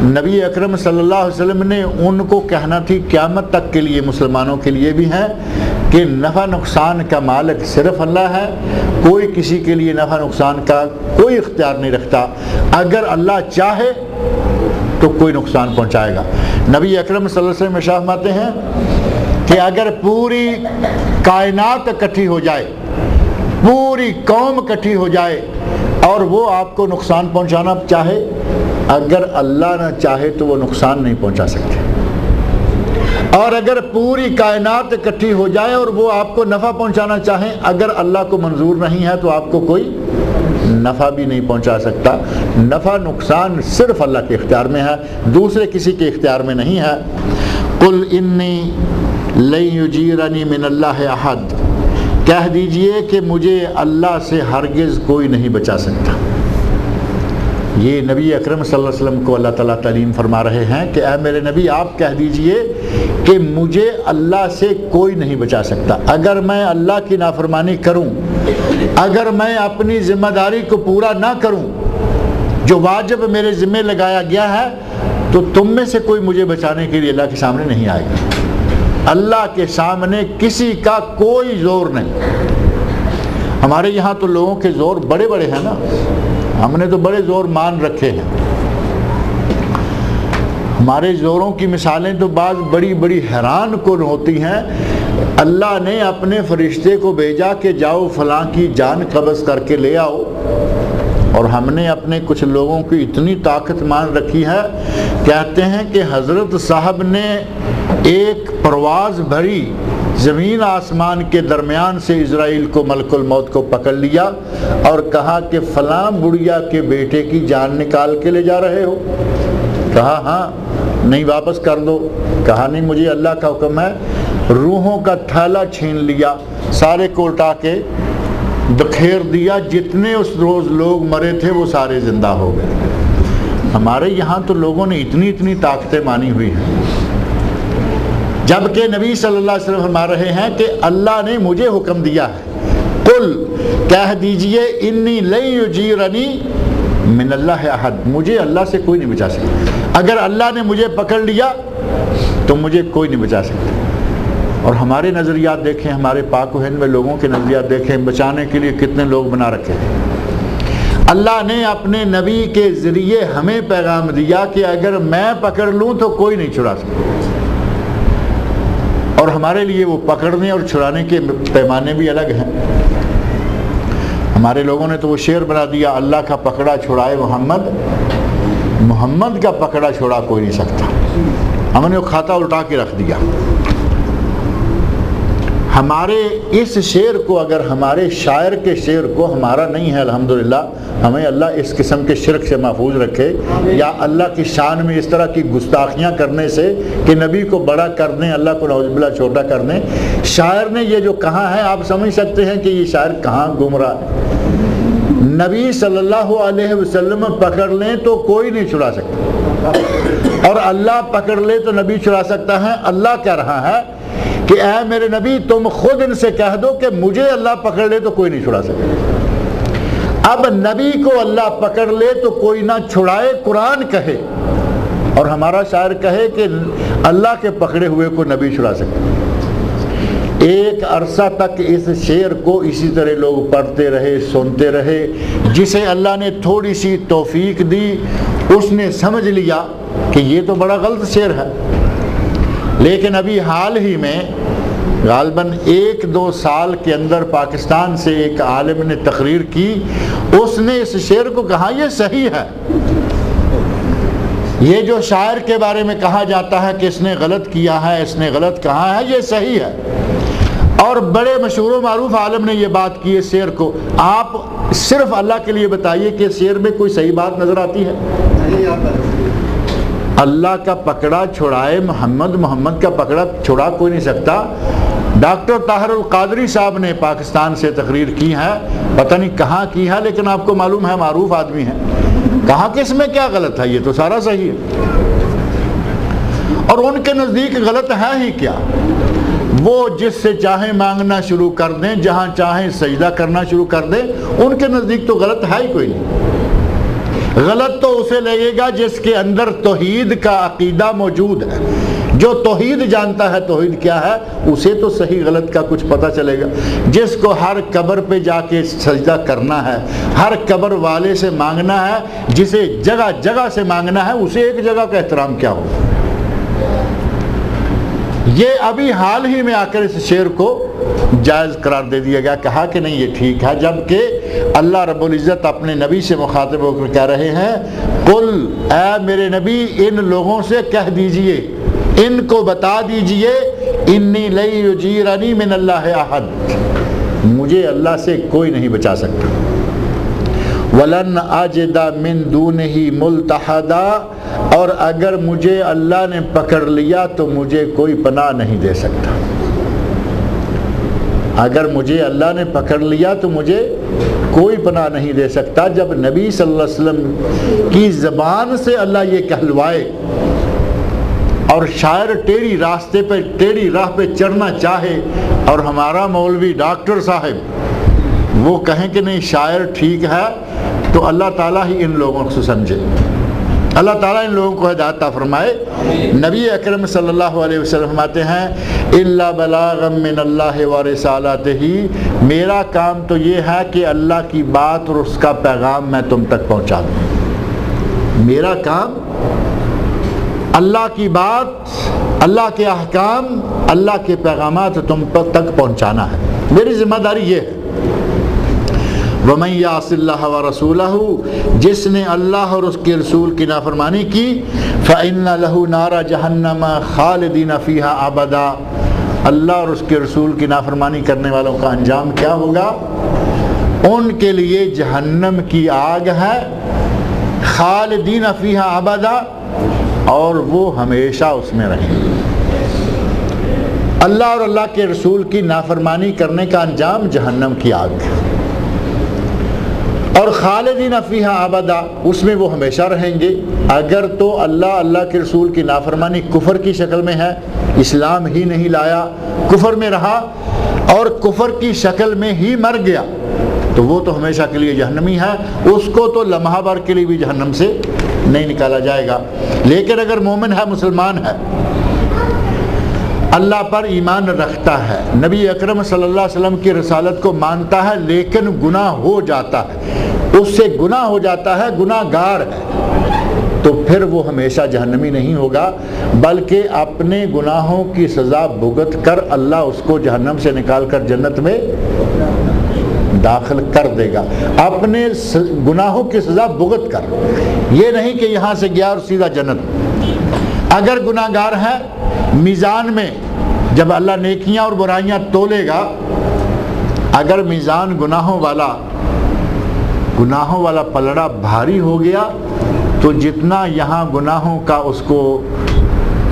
نبی اکرم صلی اللہ علیہ وسلم نے ان کو کہنا تھی، قیامت تک کے لیے مسلمانوں کے لیے بھی ہیں کہ نفع نقصان کا مالک صرف اللہ ہے، کوئی کسی کے لیے نفع نقصان کا کوئی اختیار نہیں رکھتا، اگر اللہ چاہے تو کوئی نقصان پہنچائے گا۔ نبی اکرم صلی اللہ علیہ وسلم ارشاد فرماتے ہیں کہ اگر پوری کائنات اکٹھی ہو جائے، پوری قوم اکٹھی ہو جائے اور وہ آپ کو نقصان پہنچانا چاہے، اگر اللہ نہ چاہے تو وہ نقصان نہیں پہنچا سکتے، اور اگر پوری کائنات اکٹھی ہو جائے اور وہ آپ کو نفع پہنچانا چاہیں، اگر اللہ کو منظور نہیں ہے تو آپ کو کوئی نفع بھی نہیں پہنچا سکتا۔ نفع نقصان صرف اللہ کے اختیار میں ہے، دوسرے کسی کے اختیار میں نہیں ہے۔ قل انی لن یجیرنی من اللہ احد، کہہ دیجئے کہ مجھے اللہ سے ہرگز کوئی نہیں بچا سکتا۔ یہ نبی اکرم صلی اللہ علیہ وسلم کو اللہ تعالیٰ تعلیم فرما رہے ہیں کہ اے میرے نبی آپ کہہ دیجئے کہ مجھے اللہ سے کوئی نہیں بچا سکتا۔ اگر میں اللہ کی نافرمانی کروں، اگر میں اپنی ذمہ داری کو پورا نہ کروں جو واجب میرے ذمہ لگایا گیا ہے، تو تم میں سے کوئی مجھے بچانے کے لیے اللہ کے سامنے نہیں آئے گا۔ اللہ کے سامنے کسی کا کوئی زور نہیں۔ ہمارے یہاں تو لوگوں کے زور بڑے بڑے ہیں نا، ہم نے تو بڑے زور مان رکھے ہیں۔ ہمارے زوروں کی مثالیں تو بعض بڑی بڑی حیران کن ہوتی ہیں۔ اللہ نے اپنے فرشتے کو بھیجا کہ جاؤ فلاں کی جان قبض کر کے لے آؤ، اور ہم نے اپنے کچھ لوگوں کی اتنی طاقت مان رکھی ہے، کہتے ہیں کہ حضرت صاحب نے ایک پرواز بھری زمین آسمان کے درمیان سے اسرائیل کو ملک الموت کو پکڑ لیا اور کہا کہ فلاں بڑھیا کے بیٹے کی جان نکال کے لے جا رہے ہو؟ کہا ہاں۔ نہیں واپس کر دو؟ کہا نہیں، مجھے اللہ کا حکم ہے۔ روحوں کا تھیلا چھین لیا، سارے کو اٹھا کے بکھیر دیا، جتنے اس روز لوگ مرے تھے وہ سارے زندہ ہو گئے۔ ہمارے یہاں تو لوگوں نے اتنی طاقتیں مانی ہوئی ہیں، جبکہ نبی صلی اللہ علیہ وسلم فرما رہے ہیں کہ اللہ نے مجھے حکم دیا ہے، قل کہہ دیجئے انی لن یجیرنی من اللہ احد، مجھے اللہ سے کوئی نہیں بچا سکتا۔ اگر اللہ نے مجھے پکڑ لیا تو مجھے کوئی نہیں بچا سکتا۔ اور ہمارے نظریات دیکھیں، ہمارے پاک و ہند میں لوگوں کے نظریات دیکھیں، بچانے کے لیے کتنے لوگ بنا رکھے ہیں۔ اللہ نے اپنے نبی کے ذریعے ہمیں پیغام دیا کہ اگر میں پکڑ لوں تو کوئی نہیں چھڑا سکتا، اور ہمارے لیے وہ پکڑنے اور چھڑانے کے پیمانے بھی الگ ہیں۔ ہمارے لوگوں نے تو وہ شعر بنا دیا، اللہ کا پکڑا چھڑائے محمد، محمد کا پکڑا چھڑا کوئی نہیں سکتا۔ ہم نے وہ کھاتا الٹا کے رکھ دیا۔ ہمارے اس شعر کو، اگر ہمارے شاعر کے شعر کو ہمارا نہیں ہے، الحمدللہ ہمیں اللہ اس قسم کے شرک سے محفوظ رکھے، یا اللہ کی شان میں اس طرح کی گستاخیاں کرنے سے کہ نبی کو بڑا کر دیں، اللہ کو نعوذ باللہ چھوٹا کر دیں۔ شاعر نے یہ جو کہا ہے، آپ سمجھ سکتے ہیں کہ یہ شاعر کہاں گم رہا ہے۔ نبی صلی اللہ علیہ وسلم پکڑ لیں تو کوئی نہیں چھڑا سکتا، اور اللہ پکڑ لے تو نبی چھڑا سکتا ہے۔ اللہ کہہ رہا ہے کہ اے میرے نبی تم خود ان سے کہہ دو کہ مجھے اللہ پکڑ لے تو کوئی نہیں چھڑا سکتا۔ اب نبی کو اللہ پکڑ لے تو کوئی نہ چھڑائے، قرآن کہے، اور ہمارا شاعر کہے کہ اللہ کے پکڑے ہوئے کو نبی چھڑا سکتا۔ ایک عرصہ تک اس شعر کو اسی طرح لوگ پڑھتے رہے، سنتے رہے۔ جسے اللہ نے تھوڑی سی توفیق دی، اس نے سمجھ لیا کہ یہ تو بڑا غلط شعر ہے۔ لیکن ابھی حال ہی میں غالباً 1-2 سال کے اندر پاکستان سے ایک عالم نے تقریر کی، اس نے اس شعر کو کہا یہ صحیح ہے، یہ جو شاعر کے بارے میں کہا جاتا ہے کہ اس نے غلط کیا ہے، اس نے غلط کہا ہے، یہ صحیح ہے۔ اور بڑے مشہور و معروف عالم نے یہ بات کی اس شعر کو۔ آپ صرف اللہ کے لیے بتائیے کہ اس شعر میں کوئی صحیح بات نظر آتی ہے؟ اللہ کا پکڑا چھڑائے محمد، محمد کا پکڑا چھڑا کوئی نہیں سکتا۔ ڈاکٹر طاہر القادری صاحب نے پاکستان سے تقریر کی ہے، پتہ نہیں کہاں کی ہے، لیکن آپ کو معلوم ہے معروف آدمی ہے۔ کہا کہ اس میں کیا غلط ہے، یہ تو سارا صحیح ہے۔ اور ان کے نزدیک غلط ہے ہی کیا؟ وہ جس سے چاہیں مانگنا شروع کر دیں، جہاں چاہیں سجدہ کرنا شروع کر دیں، ان کے نزدیک تو غلط ہے ہی کوئی نہیں۔ غلط تو اسے لگے گا جس کے اندر توحید کا عقیدہ موجود ہے، جو توحید جانتا ہے توحید کیا ہے، اسے تو صحیح غلط کا کچھ پتہ چلے گا۔ جس کو ہر قبر پہ جا کے سجدہ کرنا ہے، ہر قبر والے سے مانگنا ہے، جسے جگہ جگہ سے مانگنا ہے، اسے ایک جگہ کا احترام کیا ہو؟ یہ ابھی حال ہی میں آ کر اس شعر کو جائز قرار دے دیا گیا، کہا کہ نہیں یہ ٹھیک ہے، جبکہ اللہ رب العزت اپنے نبی سے مخاطب ہو کر کہہ رہے ہیں، قل اے میرے نبی ان لوگوں سے کہہ دیجئے، ان کو بتا دیجئے، انی لن یجیرنی من اللہ احد، مجھے اللہ سے کوئی نہیں بچا سکتا، وَلَنْ أَجِدَ مِن دُونِهِ مُلْتَحَدًا، اور اگر مجھے اللہ نے پکڑ لیا تو مجھے کوئی پناہ نہیں دے سکتا۔ اگر مجھے اللہ نے پکڑ لیا تو مجھے کوئی پناہ نہیں دے سکتا۔ جب نبی صلی اللہ علیہ وسلم کی زبان سے اللہ یہ کہلوائے اور شاعر ٹیڑھی راستے پہ ٹیڑھی راہ پہ چڑھنا چاہے اور ہمارا مولوی ڈاکٹر صاحب وہ کہیں کہ نہیں شاعر ٹھیک ہے، تو اللہ تعالیٰ ہی ان لوگوں کو سمجھے، اللہ تعالیٰ ان لوگوں کو ہدایت عطا فرمائے۔ نبی اکرم صلی اللہ علیہ وسلم فرماتے ہیں الا بلاغا من اللہ ورسالتہ، میرا کام تو یہ ہے کہ اللہ کی بات اور اس کا پیغام میں تم تک پہنچا دوں۔ میرا کام اللہ کی بات، اللہ کے احکام، اللہ کے پیغامات تم تک پہنچانا ہے، میری ذمہ داری یہ ہے۔ وَمَن يَعْصِ اللَّهَ وَرَسُولَهُ، جس نے اللہ اور اس کے رسول کی نافرمانی کی، فَإِنَّ لَهُ نَارَ جَهَنَّمَ خَالِدِينَ فِيهَا أَبَدًا، اللہ اور اس کے رسول کی نافرمانی کرنے والوں کا انجام کیا ہوگا؟ ان کے لیے جہنم کی آگ ہے، خالدین فیہا ابدا، اور وہ ہمیشہ اس میں رہیں گے۔ اللہ اور اللہ کے رسول کی نافرمانی کرنے کا انجام جہنم کی آگ ہے، اور خالدین فیہا ابدا، اس میں وہ ہمیشہ رہیں گے۔ اگر تو اللہ کے رسول کی نافرمانی کفر کی شکل میں ہے، اسلام ہی نہیں لایا، کفر میں رہا اور کفر کی شکل میں ہی مر گیا، تو وہ تو ہمیشہ کے لیے جہنمی ہے، اس کو تو لمحہ بھر کے لیے بھی جہنم سے نہیں نکالا جائے گا۔ لیکن اگر مومن ہے، مسلمان ہے، اللہ پر ایمان رکھتا ہے، نبی اکرم صلی اللہ علیہ وسلم کی رسالت کو مانتا ہے، لیکن گناہ ہو جاتا ہے، اس سے گناہ ہو جاتا ہے، گناہ گار ہے، تو پھر وہ ہمیشہ جہنمی نہیں ہوگا، بلکہ اپنے گناہوں کی سزا بھگت کر اللہ اس کو جہنم سے نکال کر جنت میں داخل کر دے گا، اپنے گناہوں کی سزا بھگت کر، یہ نہیں کہ یہاں سے گیا اور سیدھا جنت۔ اگر گناہ گار ہے، میزان میں جب اللہ نیکیاں اور برائیاں تولے گا، اگر میزان گناہوں والا پلڑا بھاری ہو گیا، تو جتنا یہاں گناہوں کا اس کو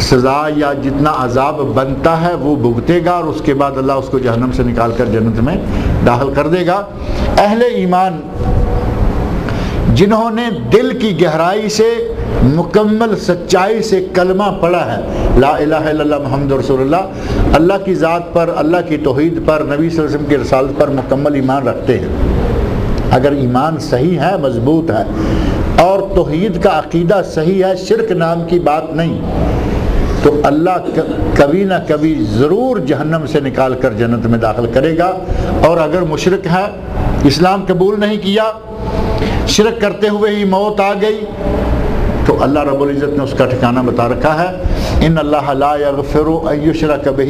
سزا یا جتنا عذاب بنتا ہے وہ بھگتے گا، اور اس کے بعد اللہ اس کو جہنم سے نکال کر جنت میں داخل کر دے گا۔ اہل ایمان جنہوں نے دل کی گہرائی سے مکمل سچائی سے کلمہ پڑھا ہے، لا الہ الا اللہ محمد رسول اللہ، اللہ کی ذات پر، اللہ کی توحید پر، نبی صلی اللہ علیہ وسلم کی رسالت پر مکمل ایمان رکھتے ہیں، اگر ایمان صحیح ہے، مضبوط ہے، اور توحید کا عقیدہ صحیح ہے، شرک نام کی بات نہیں، تو اللہ کبھی نہ کبھی ضرور جہنم سے نکال کر جنت میں داخل کرے گا۔ اور اگر مشرک ہے، اسلام قبول نہیں کیا، شرک کرتے ہوئے ہی موت آ گئی، تو اللہ رب العزت نے اس کا ٹھکانہ بتا رکھا ہے، ان اللہ لا یغفر ان یشرک بہ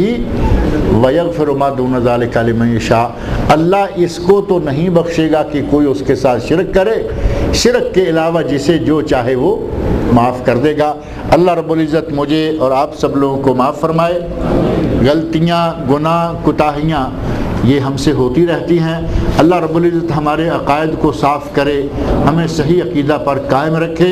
ویغفر ما دون ذلک لمن یشاء، اللہ اس کو تو نہیں بخشے گا کہ کوئی اس کے ساتھ شرک کرے، شرک کے علاوہ جسے جو چاہے وہ معاف کر دے گا۔ اللہ رب العزت مجھے اور آپ سب لوگوں کو معاف فرمائے۔ غلطیاں، گناہ، کوتاہیاں یہ ہم سے ہوتی رہتی ہیں، اللہ رب العزت ہمارے عقائد کو صاف کرے، ہمیں صحیح عقیدہ پر قائم رکھے،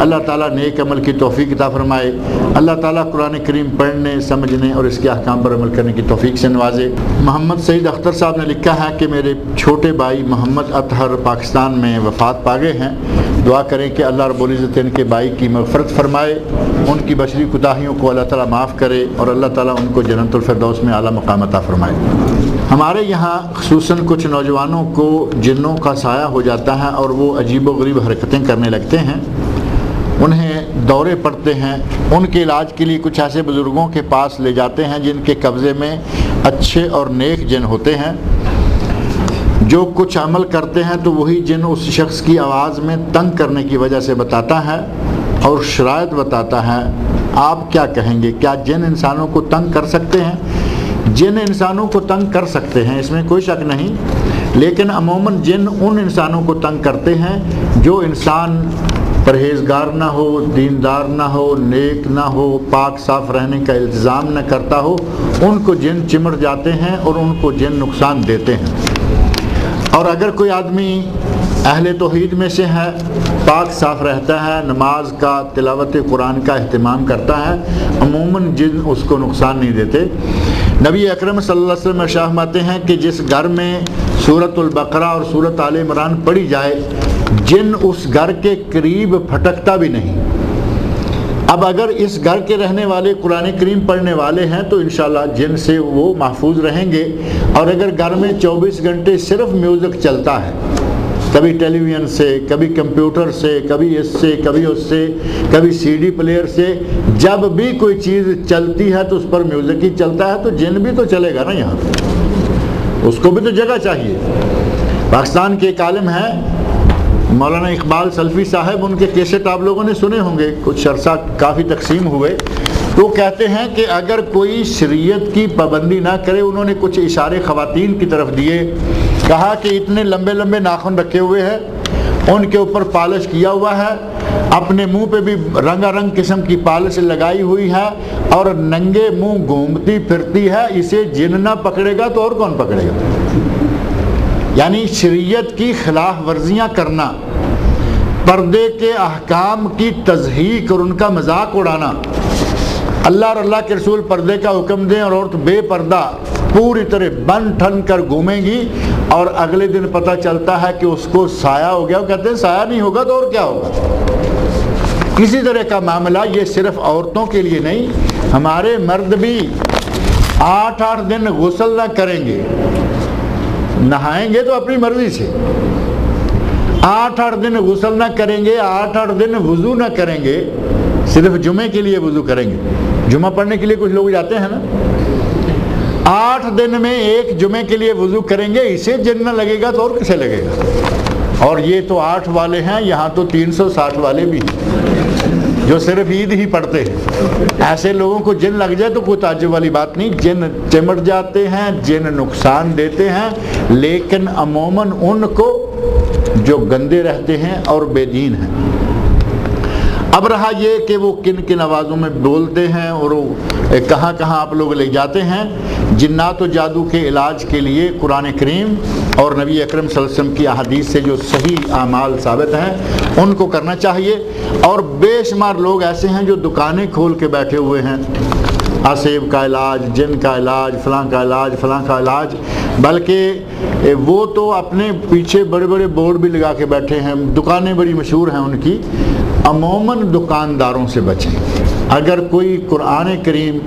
اللہ تعالیٰ نیک عمل کی توفیق عطا فرمائے، اللہ تعالیٰ قرآن کریم پڑھنے، سمجھنے اور اس کے احکام پر عمل کرنے کی توفیق سے نوازے۔ محمد سعید اختر صاحب نے لکھا ہے کہ میرے چھوٹے بھائی محمد اطہر پاکستان میں وفات پا گئے ہیں، دعا کریں کہ اللہ رب العزت ان کے بھائی کی مغفرت فرمائے، ان کی بشری کوتاہیوں کو اللہ تعالیٰ معاف کرے، اور اللہ تعالیٰ ان کو جنت الفردوس میں اعلیٰ مقام عطا فرمائے۔ ہمارے یہاں خصوصاً کچھ نوجوانوں کو جنوں کا سایہ ہو جاتا ہے اور وہ عجیب و غریب حرکتیں کرنے لگتے ہیں، انہیں دورے پڑتے ہیں، ان کے علاج کے لیے کچھ ایسے بزرگوں کے پاس لے جاتے ہیں جن کے قبضے میں اچھے اور نیک جن ہوتے ہیں، جو کچھ عمل کرتے ہیں تو وہی جن اس شخص کی آواز میں تنگ کرنے کی وجہ سے بتاتا ہے اور شرائط بتاتا ہے۔ آپ کیا کہیں گے؟ کیا جن انسانوں کو تنگ کر سکتے ہیں؟ جن انسانوں کو تنگ کر سکتے ہیں، اس میں کوئی شک نہیں، لیکن عموماً جن ان انسانوں کو تنگ کرتے ہیں جو انسان پرہیزگار نہ ہو، دیندار نہ ہو، نیک نہ ہو، پاک صاف رہنے کا التزام نہ کرتا ہو، ان کو جن چمٹ جاتے ہیں اور ان کو جن نقصان دیتے ہیں۔ اور اگر کوئی آدمی اہل توحید میں سے ہے، پاک صاف رہتا ہے، نماز کا تلاوت قرآن کا اہتمام کرتا ہے، عموماً جن اس کو نقصان نہیں دیتے۔ نبی اکرم صلی اللہ علیہ وسلم ارشاد فرماتے ہیں کہ جس گھر میں سورۃ البقرہ اور سورۃ آل عمران پڑھی جائے جن اس گھر کے قریب پھٹکتا بھی نہیں۔ اب اگر اس گھر کے رہنے والے قرآن کریم پڑھنے والے ہیں تو انشاءاللہ جن سے وہ محفوظ رہیں گے، اور اگر گھر میں 24 گھنٹے صرف میوزک چلتا ہے، کبھی ٹیلی ویژن سے، کبھی کمپیوٹر سے، کبھی اس سے، کبھی اس سے، کبھی سی ڈی پلیئر سے، جب بھی کوئی چیز چلتی ہے تو اس پر میوزک ہی چلتا ہے، تو جن بھی تو چلے گا نا، یہاں اس کو بھی تو جگہ چاہیے۔ پاکستان کے ایک عالم ہیں مولانا اقبال سلفی صاحب، ان کے کیسٹ آپ لوگوں نے سنے ہوں گے، کچھ عرصہ کافی تقسیم ہوئے، تو کہتے ہیں کہ اگر کوئی شریعت کی پابندی نہ کرے، انہوں نے کچھ اشارے خواتین کی طرف دیے، کہا کہ اتنے لمبے لمبے ناخن رکھے ہوئے ہیں، ان کے اوپر پالش کیا ہوا ہے، اپنے منہ پہ بھی رنگا رنگ قسم کی پالش لگائی ہوئی ہے، اور ننگے منہ گھومتی پھرتی ہے، اسے جن نہ پکڑے گا تو اور کون پکڑے گا؟ یعنی شریعت کی خلاف ورزیاں کرنا، پردے کے احکام کی تضحیک اور ان کا مذاق اڑانا۔ اللہ اور اللہ کے رسول پردے کا حکم دیں اور عورت بے پردہ پوری طرح بن ٹھن کر گھومیں گی، اور اگلے دن پتہ چلتا ہے کہ اس کو سایہ ہو گیا، وہ کہتے ہیں سایہ نہیں ہوگا تو اور کیا ہوگا۔ کسی طرح کا معاملہ یہ صرف عورتوں کے لیے نہیں، ہمارے مرد بھی 8 دن غسل نہ کریں گے، نہائیں گے تو اپنی مرضی سے، 8 دن غسل نہ کریں گے، 8 دن وضو نہ کریں گے، صرف جمعے کے لیے وضو کریں گے۔ جمعہ پڑھنے کے لیے کچھ لوگ جاتے ہیں نا، 8 دن میں ایک جمعے کے لیے وضو کریں گے، اسے جن نہ لگے گا تو اور کسے لگے گا؟ اور یہ تو 8 والے ہیں، یہاں تو 360 والے بھی ہیں جو صرف عید ہی پڑھتے ہیں۔ ایسے لوگوں کو جن لگ جائے تو کوئی تعجب والی بات نہیں، جن چمٹ جاتے ہیں، جن نقصان دیتے ہیں، لیکن عموماً ان کو جو گندے رہتے ہیں اور بے دین ہیں۔ اب رہا یہ کہ وہ کن کن آوازوں میں بولتے ہیں اور کہاں کہاں آپ لوگ لے جاتے ہیں۔ جنات و جادو کے علاج کے لیے قرآن کریم اور نبی اکرم صلی اللہ علیہ وسلم کی احادیث سے جو صحیح اعمال ثابت ہیں ان کو کرنا چاہیے۔ اور بے شمار لوگ ایسے ہیں جو دکانیں کھول کے بیٹھے ہوئے ہیں، آسیب کا علاج، جن کا علاج، فلاں کا علاج، فلاں کا علاج، بلکہ وہ تو اپنے پیچھے بڑے بڑے بورڈ بھی لگا کے بیٹھے ہیں، دکانیں بڑی مشہور ہیں ان کی۔ عموماً دکانداروں سے بچیں۔ اگر کوئی قرآن کریم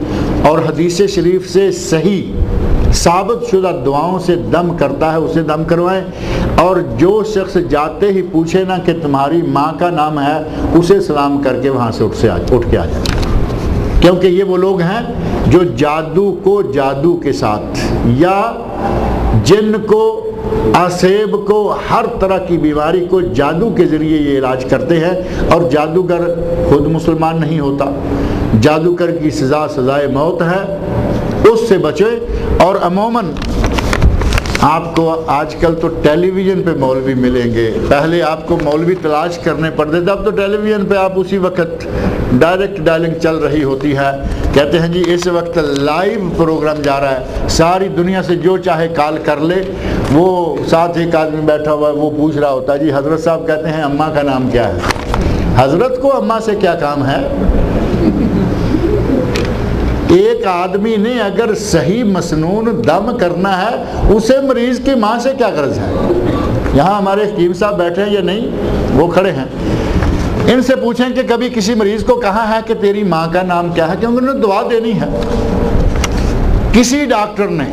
اور حدیث شریف سے صحیح ثابت شدہ دعاؤں سے دم کرتا ہے اسے دم کروائیں، اور جو شخص جاتے ہی پوچھے نا کہ تمہاری ماں کا نام ہے، اسے سلام کر کے وہاں سے اٹھ کے آ جائے، کیونکہ یہ وہ لوگ ہیں جو جادو کو جادو کے ساتھ، یا جن کو، آسیب کو، ہر طرح کی بیماری کو جادو کے ذریعے یہ علاج کرتے ہیں۔ اور جادوگر خود مسلمان نہیں ہوتا، جادوگر کی سزا سزائے موت ہے، اس سے بچیں۔ اور عموماً آپ کو آج کل تو ٹیلی ویژن پہ مولوی ملیں گے، پہلے آپ کو مولوی تلاش کرنے پڑتے تھے، اب تو ٹیلی ویژن پہ آپ اسی وقت ڈائریکٹ ڈائلنگ چل رہی ہوتی ہے، کہتے ہیں جی اس وقت لائیو پروگرام جا رہا ہے، ساری دنیا سے جو چاہے کال کر لے۔ وہ ساتھ ایک آدمی بیٹھا ہوا ہے، وہ پوچھ رہا ہوتا ہے جی حضرت صاحب کہتے ہیں اماں کا نام کیا ہے؟ حضرت کو اماں سے کیا کام ہے؟ ایک آدمی نے اگر صحیح مسنون دم کرنا ہے، اسے مریض کی ماں سے کیا غرض ہے؟ یہاں ہمارے حکیم صاحب بیٹھے ہیں یا نہیں؟ وہ کھڑے ہیں، ان سے پوچھیں کہ کبھی کسی مریض کو کہا ہے کہ تیری ماں کا نام کیا ہے، کیونکہ انہوں نے دعا دینی ہے۔ کسی ڈاکٹر نے،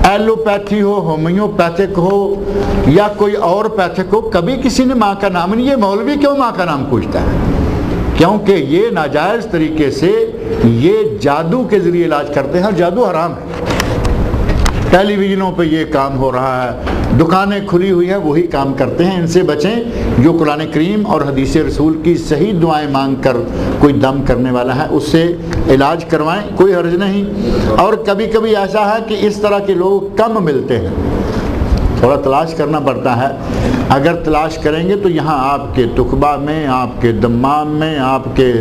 ایلوپیتھی ہو، ہومیوپیتھک ہو یا کوئی اور پیتھک ہو، کبھی کسی نے ماں کا نام نہیں۔ یہ مولوی کیوں ماں کا نام پوچھتا ہے؟ کیونکہ یہ ناجائز طریقے سے یہ جادو کے ذریعے علاج کرتے ہیں، اور جادو حرام ہے۔ ٹیلی ویژنوں پہ یہ کام ہو رہا ہے، دکانیں کھلی ہوئی ہیں، وہی کام کرتے ہیں، ان سے بچیں۔ جو قرآن کریم اور حدیث رسول کی صحیح دعائیں مانگ کر کوئی دم کرنے والا ہے اس سے علاج کروائیں، کوئی حرج نہیں۔ اور کبھی کبھی ایسا ہے کہ اس طرح کے لوگ کم ملتے ہیں، تھوڑا تلاش کرنا پڑتا ہے. اگر تلاش کریں گے تو یہاں آپ کے تقبہ میں، آپ کے دمام میں، آپ کے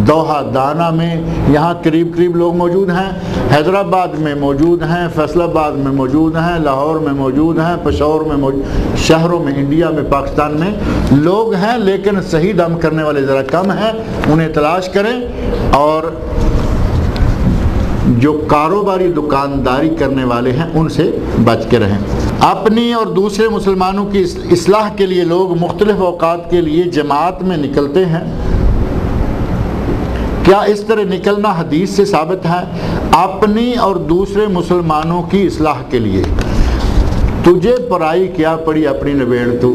دوحہ دانہ میں یہاں قریب قریب لوگ موجود ہیں. حیدرآباد میں موجود ہیں، فیصل آباد میں موجود ہیں، لاہور میں موجود ہیں، پشاور میں موجود، شہروں میں، انڈیا میں، پاکستان میں لوگ ہیں، لیکن صحیح دم کرنے والے ذرا کم ہیں. انہیں تلاش کریں اور جو کاروباری دکانداری کرنے والے ہیں ان سے بچ کے رہیں. اپنی اور دوسرے مسلمانوں کی اصلاح کے لیے لوگ مختلف اوقات کے لیے جماعت میں نکلتے ہیں. کیا اس طرح نکلنا حدیث سے ثابت ہے؟ اپنی اور دوسرے مسلمانوں کی اصلاح کے لیے. تجھے پرائی کیا پڑی اپنی نبیڑ تو،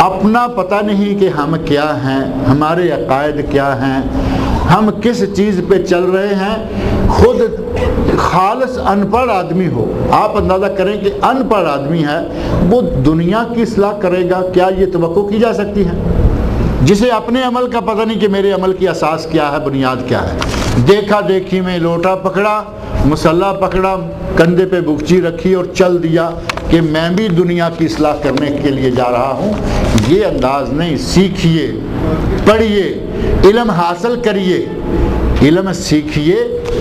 اپنا پتہ نہیں کہ ہم کیا ہیں، ہمارے عقائد کیا ہیں، ہم کس چیز پہ چل رہے ہیں. خود خالص ان پڑھ آدمی ہو، آپ اندازہ کریں کہ ان پڑھ آدمی ہے، وہ دنیا کی اصلاح کرے گا؟ کیا یہ توقع کی جا سکتی ہے؟ جسے اپنے عمل کا پتہ نہیں کہ میرے عمل کی اساس کیا ہے، بنیاد کیا ہے. دیکھا دیکھی میں لوٹا پکڑا، مسلح پکڑا، کندھے پہ بگچی رکھی اور چل دیا کہ میں بھی دنیا کی اصلاح کرنے کے لیے جا رہا ہوں. یہ انداز نہیں. سیکھیے، پڑھیے، علم حاصل کریے، علم سیکھیے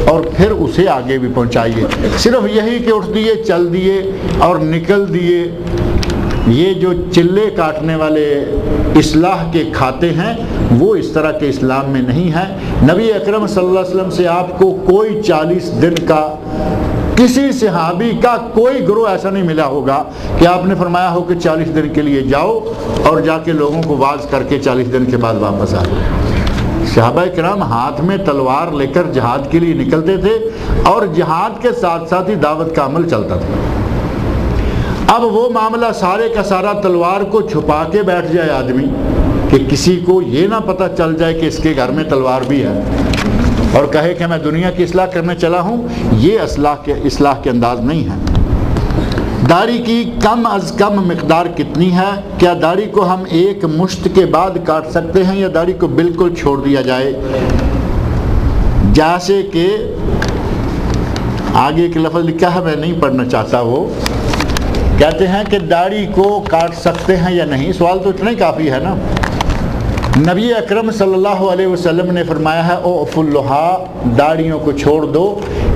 اور پھر اسے آگے بھی پہنچائیے. صرف یہی کہ اٹھ دیے، چل دیے اور نکل دیے، یہ جو چلے کاٹنے والے اصلاح کے کھاتے ہیں وہ اس طرح کے اسلام میں نہیں ہے. نبی اکرم صلی اللہ علیہ وسلم سے آپ کو کوئی 40 دن کا، کسی صحابی کا کوئی گروہ ایسا نہیں ملا ہوگا کہ آپ نے فرمایا ہو کہ 40 دن کے لیے جاؤ اور جا کے لوگوں کو واعظ کر کے 40 دن کے بعد واپس آئے. صحابہ کرام ہاتھ میں تلوار لے کر جہاد کے لیے نکلتے تھے اور جہاد کے ساتھ ساتھ ہی دعوت کا عمل چلتا تھا. اب وہ معاملہ سارے کا سارا تلوار کو چھپا کے بیٹھ جائے آدمی کہ کسی کو یہ نہ پتہ چل جائے کہ اس کے گھر میں تلوار بھی ہے، اور کہے کہ میں دنیا کی اصلاح کرنے چلا ہوں، یہ اصلاح کے انداز نہیں ہے. داڑھی کی کم از کم مقدار کتنی ہے؟ کیا داڑھی کو ہم ایک مشت کے بعد کاٹ سکتے ہیں یا داڑھی کو بالکل چھوڑ دیا جائے؟ جیسے کہ آگے ایک لفظ لکھا ہے، میں نہیں پڑھنا چاہتا. وہ کہتے ہیں کہ داڑھی کو کاٹ سکتے ہیں یا نہیں. سوال تو اتنا ہی کافی ہے نا. نبی اکرم صلی اللہ علیہ وسلم نے فرمایا ہے اوف اللحا، داڑھیوں کو چھوڑ دو.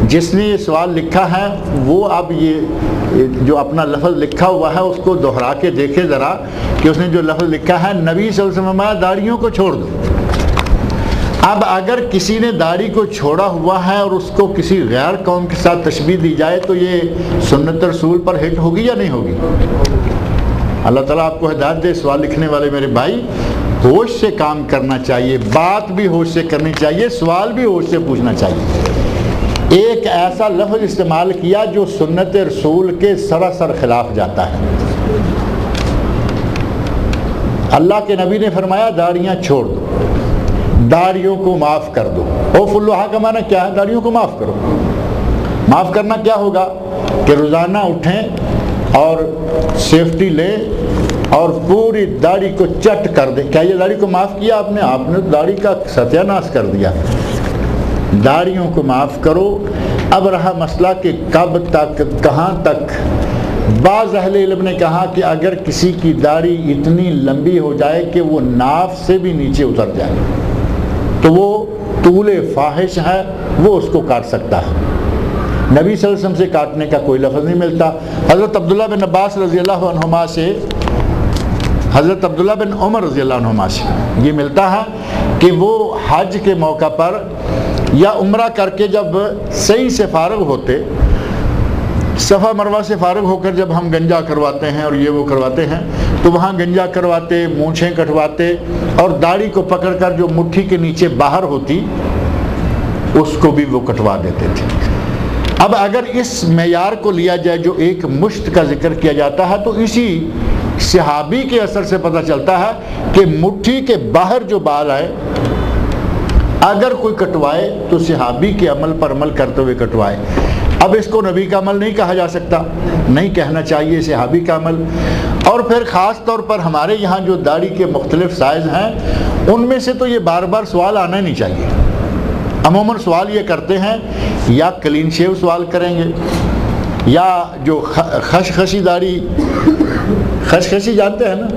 جس نے یہ سوال لکھا ہے وہ اب یہ جو اپنا لفظ لکھا ہوا ہے اس کو دہرا کے دیکھے ذرا کہ اس نے جو لفظ لکھا ہے نبی صلی اللہ علیہ وسلم فرمایا داڑھیوں کو چھوڑ دو. اب اگر کسی نے داڑھی کو چھوڑا ہوا ہے اور اس کو کسی غیر قوم کے ساتھ تشبیہ دی جائے تو یہ سنت رسول پر ہٹ ہوگی یا نہیں ہوگی؟ اللہ تعالیٰ آپ کو ہدایت دے. سوال لکھنے والے میرے بھائی، ہوش سے کام کرنا چاہیے، بات بھی ہوش سے کرنی چاہیے، سوال بھی ہوش سے پوچھنا چاہیے. ایک ایسا لفظ استعمال کیا جو سنت رسول کے سراسر خلاف جاتا ہے. اللہ کے نبی نے فرمایا داڑیاں چھوڑ دو، داڑیوں کو معاف کر دو. اوف اللحا کا معنی کیا ہے؟ داڑیوں کو معاف کرو. معاف کرنا کیا ہوگا کہ روزانہ اٹھیں اور سیفٹی لیں اور پوری داڑھی کو چٹ کر دیں. کیا یہ داڑھی کو معاف کیا آپ نے داڑھی کا ستیہ ناش کر دیا. داڑھیوں کو معاف کرو. اب رہا مسئلہ کہ کب تک، کہاں تک. بعض اہل علم نے کہا کہ اگر کسی کی داڑھی اتنی لمبی ہو جائے کہ وہ ناف سے بھی نیچے اتر جائے تو وہ طول فاحش ہے، وہ اس کو کاٹ سکتا ہے. نبی صلی اللہ علیہ وسلم سے کاٹنے کا کوئی لفظ نہیں ملتا. حضرت عبداللہ بن عباس رضی اللہ عنہما سے، حضرت عبداللہ بن عمر رضی اللہ عنہما سے یہ ملتا ہے کہ وہ حج کے موقع پر یا عمرہ کر کے جب صحیح سے فارغ ہوتے، صفا مروہ سے فارغ ہو کر جب ہم گنجا کرواتے ہیں اور یہ وہ کرواتے ہیں تو وہاں گنجا کرواتے، مونچھیں کٹواتے اور داڑھی کو پکڑ کر جو مٹھی کے نیچے باہر ہوتی اس کو بھی وہ کٹوا دیتے تھے. اب اگر اس معیار کو لیا جائے جو ایک مشت کا ذکر کیا جاتا ہے تو اسی صحابی کے اثر سے پتہ چلتا ہے کہ مٹھی کے باہر جو بال آئے اگر کوئی کٹوائے تو صحابی کے عمل پر عمل کرتے ہوئے کٹوائے. اب اس کو نبی کا عمل نہیں کہا جا سکتا، نہیں کہنا چاہیے، صحابی کا عمل. اور پھر خاص طور پر ہمارے یہاں جو داڑھی کے مختلف سائز ہیں ان میں سے تو یہ بار بار سوال آنا نہیں چاہیے. عموماً سوال یہ کرتے ہیں یا کلین شیو سوال کریں گے یا جو خشخشی داڑھی، خشخشی جانتے ہیں نا،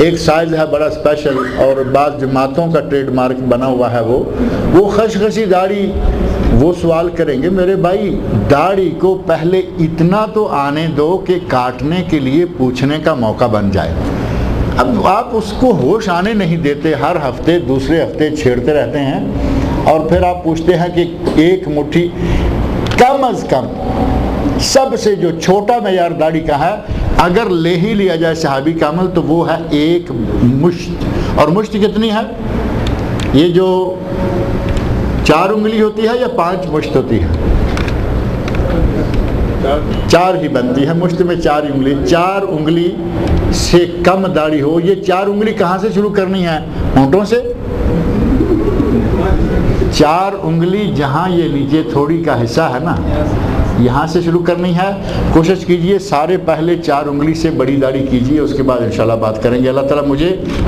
ایک سائز ہے بڑا اسپیشل اور بعض جماعتوں کا ٹریڈ مارک بنا ہوا ہے وہ خشخشی داڑھی، وہ سوال کریں گے میرے بھائی داڑھی کو پہلے اتنا تو آنے دو کہ کاٹنے کے لیے پوچھنے کا موقع بن جائے۔ اب آپ اس کو ہوش آنے نہیں دیتے، ہر ہفتے دوسرے ہفتے چھیڑتے رہتے ہیں، اور پھر آپ پوچھتے ہیں کہ ایک مٹھی، کم از کم سب سے جو چھوٹا معیار داڑھی کا ہے اگر لے ہی لیا جائے صحابی کامل تو وہ ہے ایک مشت۔ اور مشت کتنی ہے؟ یہ جو 4 انگلی ہوتی ہے یا 5 مشت ہوتی ہے؟ 4 ہی بنتی ہے، مشت میں 4 انگلی، 4 انگلی سے کم داڑھی ہو۔ یہ 4 انگلی کہاں سے شروع کرنی ہے؟ ہونٹوں سے۔ 4 انگلی جہاں یہ نیچے تھوڑی کا حصہ ہے نا، یہاں سے شروع کرنی ہے۔ کوشش کیجئے سارے پہلے 4 انگلی سے بڑی داڑھی کیجئے، اس کے بعد انشاءاللہ بات کریں گے۔ اللہ تعالیٰ مجھے